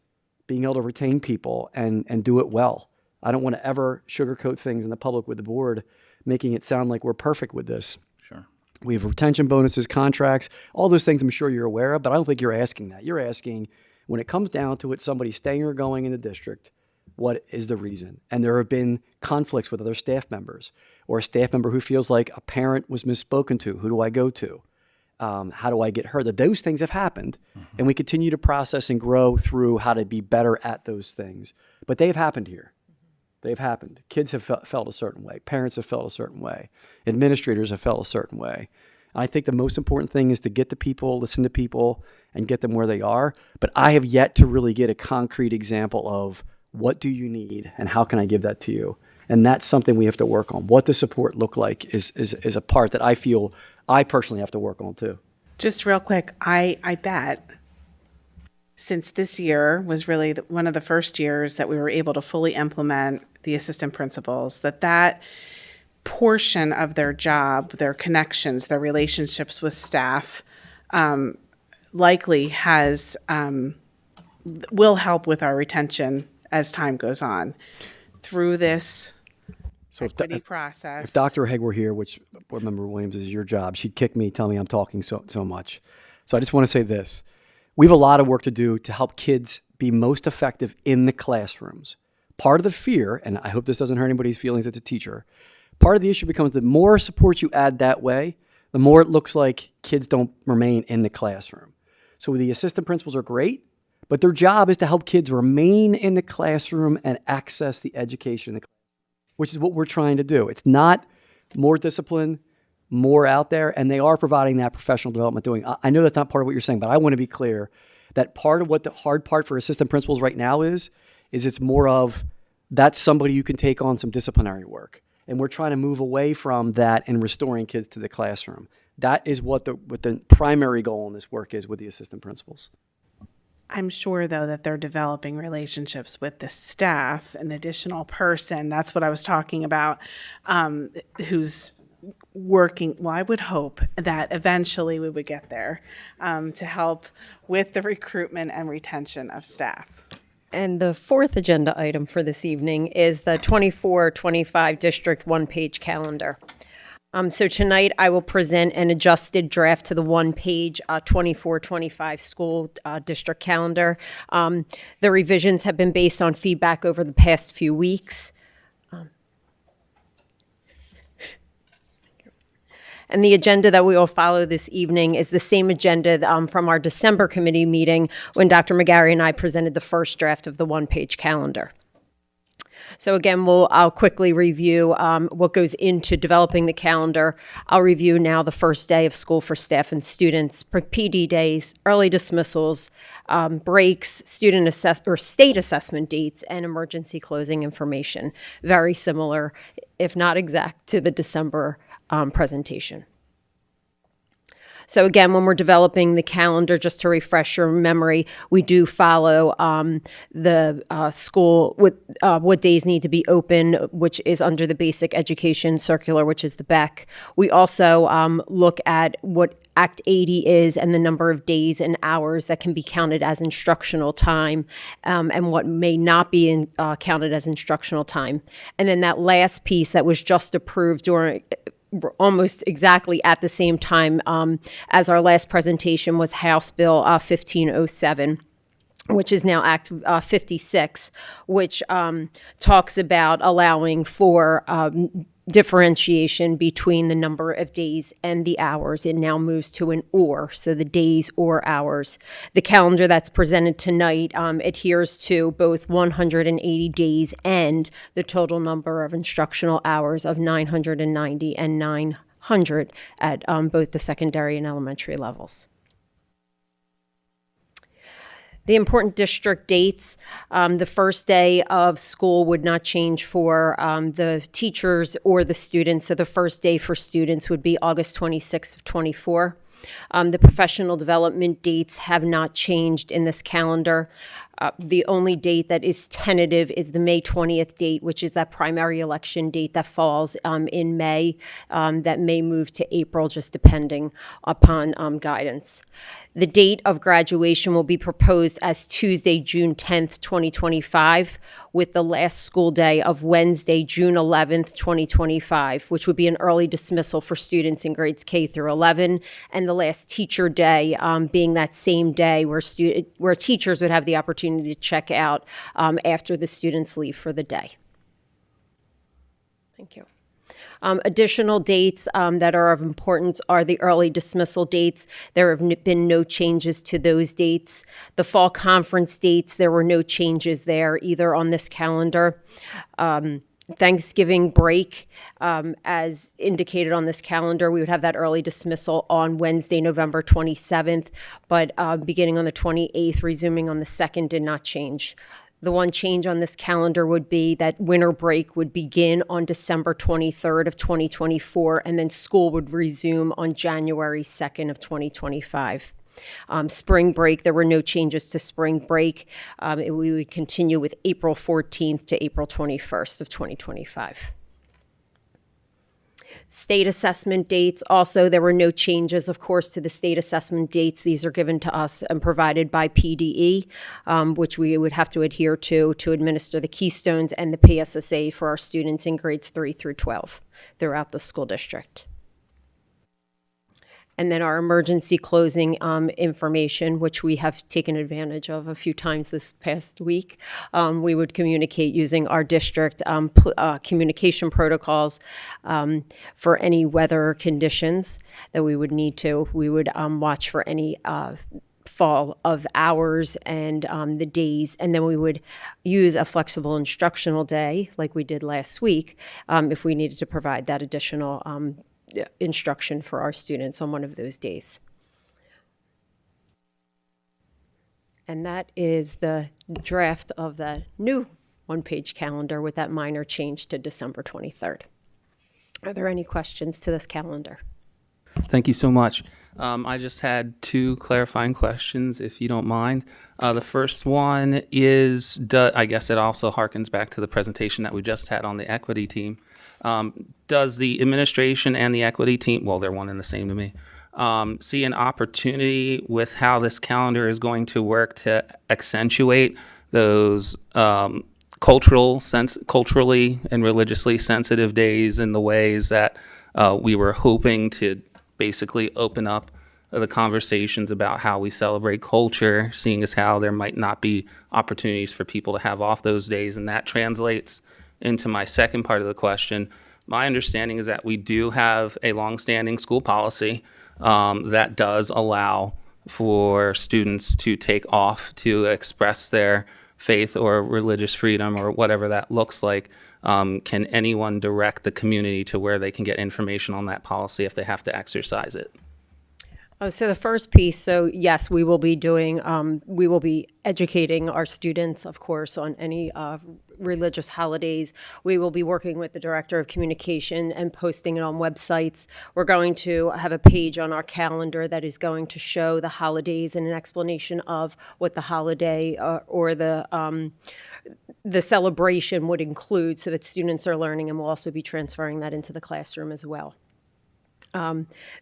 being able to retain people and do it well. I don't want to ever sugarcoat things in the public with the board, making it sound like we're perfect with this.
Sure.
We have retention bonuses, contracts, all those things I'm sure you're aware of, but I don't think you're asking that. You're asking, when it comes down to it, somebody staying or going in the district, what is the reason? And there have been conflicts with other staff members or a staff member who feels like a parent was misspoken to. Who do I go to? How do I get heard? That those things have happened, and we continue to process and grow through how to be better at those things. But they've happened here. They've happened. Kids have felt a certain way. Parents have felt a certain way. Administrators have felt a certain way. I think the most important thing is to get to people, listen to people, and get them where they are. But I have yet to really get a concrete example of what do you need and how can I give that to you? And that's something we have to work on. What does support look like is a part that I feel I personally have to work on too.
Just real quick, I bet since this year was really one of the first years that we were able to fully implement the assistant principals, that portion of their job, their connections, their relationships with staff, likely will help with our retention as time goes on through this equity process.
If Dr. Haig were here, which Board Member Williams is your job, she'd kick me, tell me I'm talking so much. So I just want to say this. We have a lot of work to do to help kids be most effective in the classrooms. Part of the fear, and I hope this doesn't hurt anybody's feelings as a teacher, part of the issue becomes the more support you add that way, the more it looks like kids don't remain in the classroom. So the assistant principals are great, but their job is to help kids remain in the classroom and access the education in the classroom, which is what we're trying to do. It's not more discipline, more out there, and they are providing that professional development doing. I know that's not part of what you're saying, but I want to be clear that part of what the hard part for assistant principals right now is it's more of that's somebody you can take on some disciplinary work. And we're trying to move away from that and restoring kids to the classroom. That is what the primary goal in this work is with the assistant principals.
I'm sure, though, that they're developing relationships with the staff, an additional person. That's what I was talking about, who's working. Well, I would hope that eventually we would get there to help with the recruitment and retention of staff.
And the fourth agenda item for this evening is the 24-25 district one-page calendar. So tonight I will present an adjusted draft to the one-page 24-25 school district calendar. The revisions have been based on feedback over the past few weeks. And the agenda that we will follow this evening is the same agenda from our December committee meeting when Dr. McGarry and I presented the first draft of the one-page calendar. So again, I'll quickly review what goes into developing the calendar. I'll review now the first day of school for staff and students, PD days, early dismissals, breaks, state assessment dates, and emergency closing information. Very similar, if not exact, to the December presentation. So again, when we're developing the calendar, just to refresh your memory, we do follow the school with what days need to be open, which is under the Basic Education Circular, which is the BEC. We also look at what Act 80 is and the number of days and hours that can be counted as instructional time and what may not be counted as instructional time. And then that last piece that was just approved during almost exactly at the same time as our last presentation was House Bill 1507. Which is now Act 56, which talks about allowing for differentiation between the number of days and the hours. It now moves to an or, so the days or hours. The calendar that's presented tonight adheres to both 180 days and the total number of instructional hours of 990 and 900 at both the secondary and elementary levels. The important district dates, the first day of school would not change for the teachers or the students. So the first day for students would be August 26th of 24. The professional development dates have not changed in this calendar. The only date that is tentative is the May 20th date, which is that primary election date that falls in May, that may move to April, just depending upon guidance. The date of graduation will be proposed as Tuesday, June 10th, 2025, with the last school day of Wednesday, June 11th, 2025, which would be an early dismissal for students in grades K through 11, and the last teacher day being that same day where teachers would have the opportunity to check out after the students leave for the day. Thank you. Additional dates that are of importance are the early dismissal dates. There have been no changes to those dates. The fall conference dates, there were no changes there either on this calendar. Thanksgiving break, as indicated on this calendar, we would have that early dismissal on Wednesday, November 27th, but beginning on the 28th, resuming on the 2nd, did not change. The one change on this calendar would be that winter break would begin on December 23rd of 2024, and then school would resume on January 2nd of 2025. Spring break, there were no changes to spring break. We would continue with April 14th to April 21st of 2025. State assessment dates, also, there were no changes, of course, to the state assessment dates. These are given to us and provided by PDE, which we would have to adhere to administer the Keystones and the PSSA for our students in grades 3 through 12 throughout the school district. And then our emergency closing information, which we have taken advantage of a few times this past week. We would communicate using our district communication protocols for any weather conditions that we would need to. We would watch for any fall of hours and the days, and then we would use a flexible instructional day like we did last week if we needed to provide that additional instruction for our students on one of those days. And that is the draft of the new one-page calendar with that minor change to December 23rd. Are there any questions to this calendar?
Thank you so much. I just had two clarifying questions, if you don't mind. The first one is, I guess it also harkens back to the presentation that we just had on the equity team. Does the administration and the equity team, well, they're one and the same to me, see an opportunity with how this calendar is going to work to accentuate those culturally and religiously sensitive days in the ways that we were hoping to basically open up the conversations about how we celebrate culture, seeing as how there might not be opportunities for people to have off those days. And that translates into my second part of the question. My understanding is that we do have a longstanding school policy that does allow for students to take off to express their faith or religious freedom or whatever that looks like. Can anyone direct the community to where they can get information on that policy if they have to exercise it?
So the first piece, so yes, we will be doing, we will be educating our students, of course, on any religious holidays. We will be working with the Director of Communication and posting it on websites. We're going to have a page on our calendar that is going to show the holidays and an explanation of what the holiday or the celebration would include so that students are learning, and we'll also be transferring that into the classroom as well.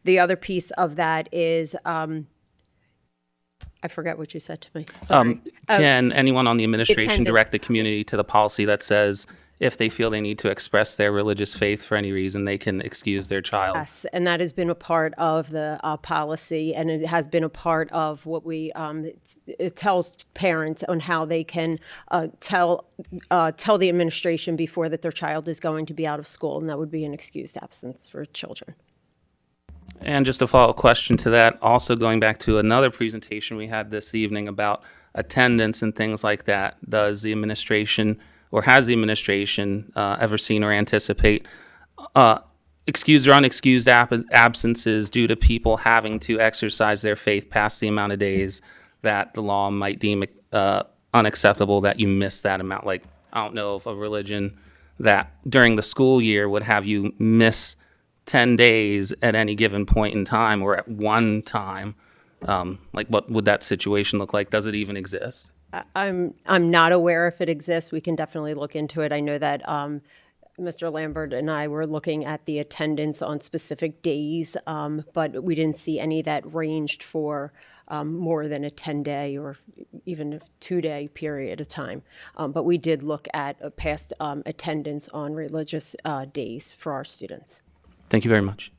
The other piece of that is, I forget what you said to me. Sorry.
Can anyone on the administration
attendant.
direct the community to the policy that says if they feel they need to express their religious faith for any reason, they can excuse their child?
Yes, and that has been a part of the policy, and it has been a part of what we, it tells parents on how they can tell the administration before that their child is going to be out of school, and that would be an excused absence for children.
And just a follow-up question to that, also going back to another presentation we had this evening about attendance and things like that, does the administration or has the administration ever seen or anticipate excused or unexcused absences due to people having to exercise their faith past the amount of days that the law might deem unacceptable, that you miss that amount? Like, I don't know if a religion that during the school year would have you miss 10 days at any given point in time or at one time. Like, what would that situation look like? Does it even exist?
I'm not aware if it exists. We can definitely look into it. I know that Mr. Lambert and I were looking at the attendance on specific days, but we didn't see any that ranged for more than a 10-day or even a 2-day period of time. But we did look at past attendance on religious days for our students.
Thank you very much.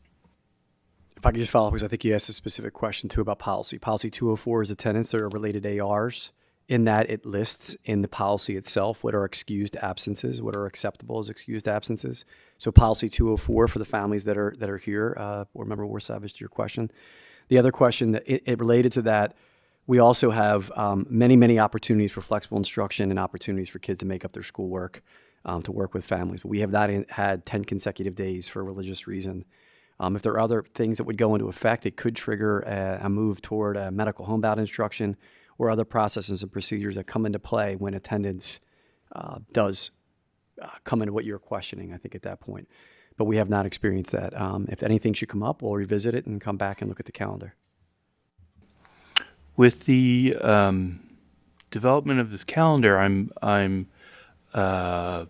If I could just follow up, because I think you asked a specific question too about policy. Policy 204 is attendance. There are related ARs in that it lists in the policy itself what are excused absences, what are acceptable as excused absences. So policy 204 for the families that are here, or Member Warsavage, to your question. The other question that it related to that, we also have many opportunities for flexible instruction and opportunities for kids to make up their schoolwork, to work with families. But we have not had 10 consecutive days for a religious reason. If there are other things that would go into effect, it could trigger a move toward medical homebound instruction or other processes and procedures that come into play when attendance does come into what you're questioning, I think, at that point. But we have not experienced that. If anything should come up, we'll revisit it and come back and look at the calendar.
With the development of this calendar, I'm a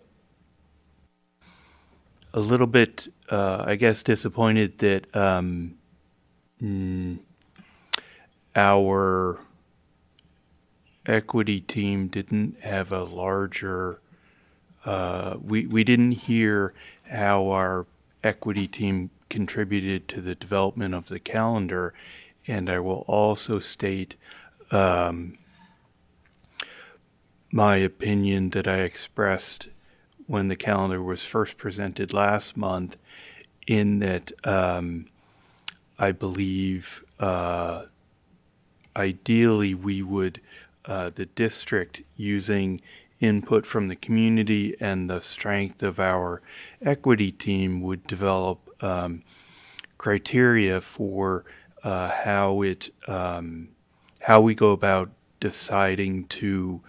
little bit, I guess, disappointed that our equity team didn't have a larger. We didn't hear how our equity team contributed to the development of the calendar. And I will also state my opinion that I expressed when the calendar was first presented last month, in that I believe ideally we would, the district, using input from the community and the strength of our equity team, would develop criteria for how we go about deciding to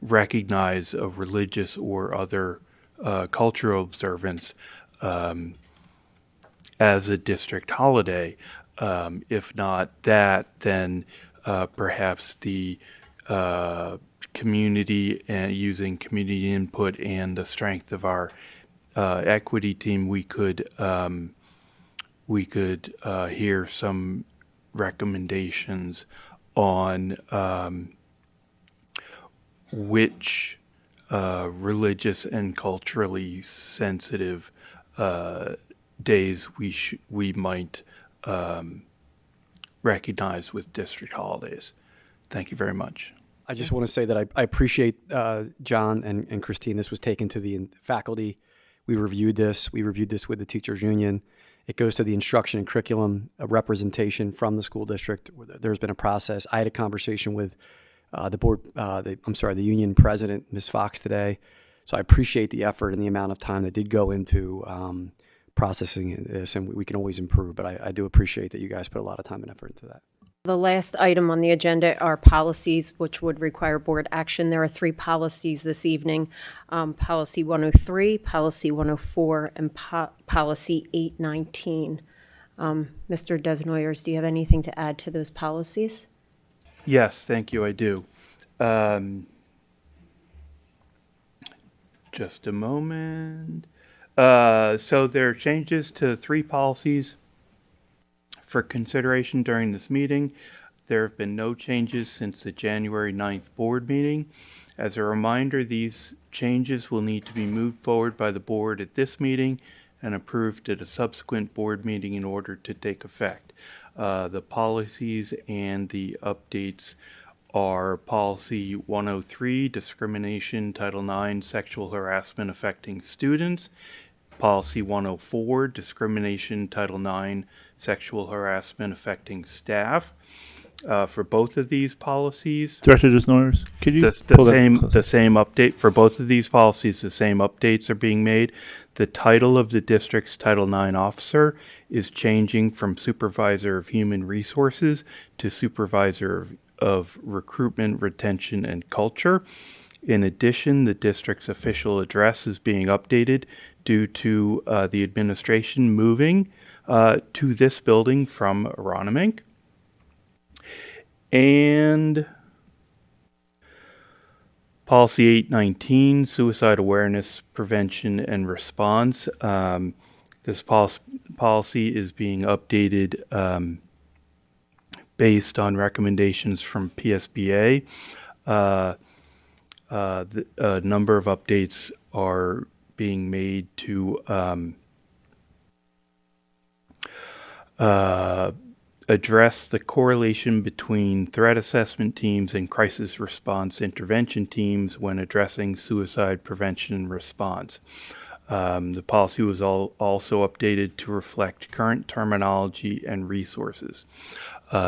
recognize a religious or other cultural observance as a district holiday. If not that, then perhaps the community, and using community input and the strength of our equity team, we could hear some recommendations on which religious and culturally sensitive days we might recognize with district holidays. Thank you very much.
I just want to say that I appreciate John and Christine. This was taken to the faculty. We reviewed this. We reviewed this with the teachers union. It goes to the instruction and curriculum, a representation from the school district. There's been a process. I had a conversation with the union president, Ms. Fox, today. So I appreciate the effort and the amount of time that did go into processing this, and we can always improve. But I do appreciate that you guys put a lot of time and effort into that.
The last item on the agenda are policies, which would require board action. There are 3 policies this evening: Policy 103, Policy 104, and Policy 819. Mr. Desnoyers, do you have anything to add to those policies?
Yes, thank you, I do. Just a moment. So there are changes to 3 policies for consideration during this meeting. There have been no changes since the January 9th board meeting. As a reminder, these changes will need to be moved forward by the board at this meeting and approved at a subsequent board meeting in order to take effect. The policies and the updates are Policy 103, Discrimination, Title IX, Sexual Harassment Affecting Students; Policy 104, Discrimination, Title IX, Sexual Harassment Affecting Staff. For both of these policies,
Director Desnoyers, could you
the same update for both of these policies? The same updates are being made. The title of the district's Title IX officer is changing from Supervisor of Human Resources to Supervisor of Recruitment, Retention, and Culture. In addition, the district's official address is being updated due to the administration moving to this building from Aronimink. And Policy 819, Suicide Awareness, Prevention, and Response. This policy is being updated based on recommendations from PSBA. A number of updates are being made to address the correlation between threat assessment teams and crisis response intervention teams when addressing suicide prevention response. The policy was also updated to reflect current terminology and resources.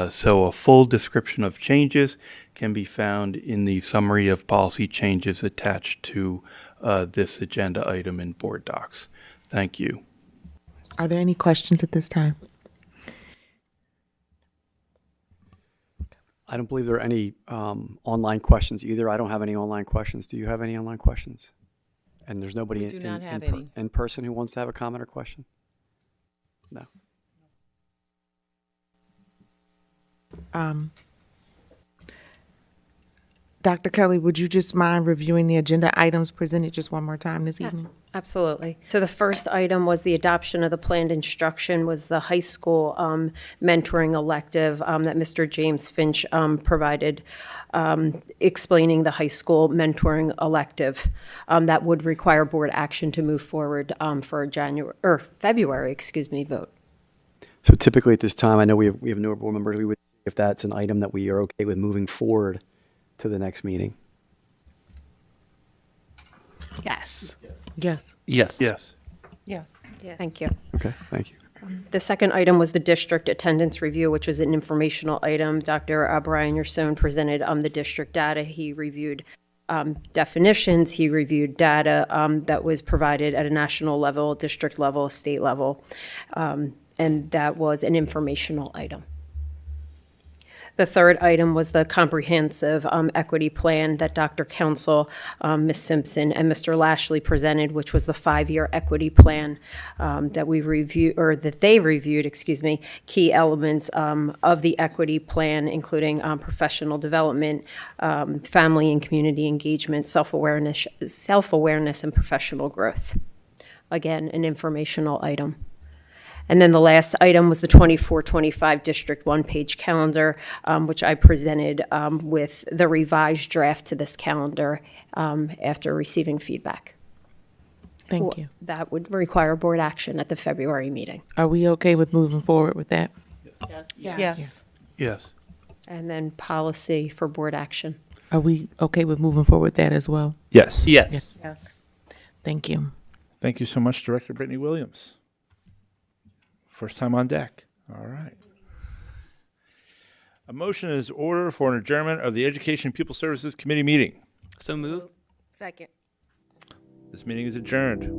So a full description of changes can be found in the summary of policy changes attached to this agenda item in board docs. Thank you.
Are there any questions at this time?
I don't believe there are any online questions either. I don't have any online questions. Do you have any online questions? And there's nobody
We do not have any.
in person who wants to have a comment or question? No.
Dr. Kelly, would you just mind reviewing the agenda items presented just one more time this evening?
Absolutely. So the first item was the adoption of the planned instruction, was the high school mentoring elective that Mr. James Finch provided, explaining the high school mentoring elective that would require board action to move forward for a February vote.
So typically at this time, I know we have newer board members. We would see if that's an item that we are okay with moving forward to the next meeting.
Yes.
Yes.
Yes.
Yes.
Yes. Yes.
Thank you.
Okay, thank you.
The second item was the district attendance review, which was an informational item. Dr. Brian Yersone presented the district data. He reviewed definitions. He reviewed data that was provided at a national level, district level, state level, and that was an informational item. The third item was the comprehensive equity plan that Dr. Council, Ms. Simpson, and Mr. Lashley presented, which was the 5-year equity plan that we reviewed, or that they reviewed, key elements of the equity plan, including professional development, family and community engagement, self-awareness, and professional growth. Again, an informational item. And then the last item was the 24-25 District 1-page calendar, which I presented with the revised draft to this calendar after receiving feedback.
Thank you.
That would require board action at the February meeting.
Are we okay with moving forward with that?
Yes.
Yes.
Yes.
And then policy for board action.
Are we okay with moving forward with that as well?
Yes.
Yes.
Yes.
Thank you.
Thank you so much, Director Brittany Williams. First time on deck. All right. A motion is order for an adjournment of the Education and Pupil Services Committee meeting.
So moved.
Second.
This meeting is adjourned.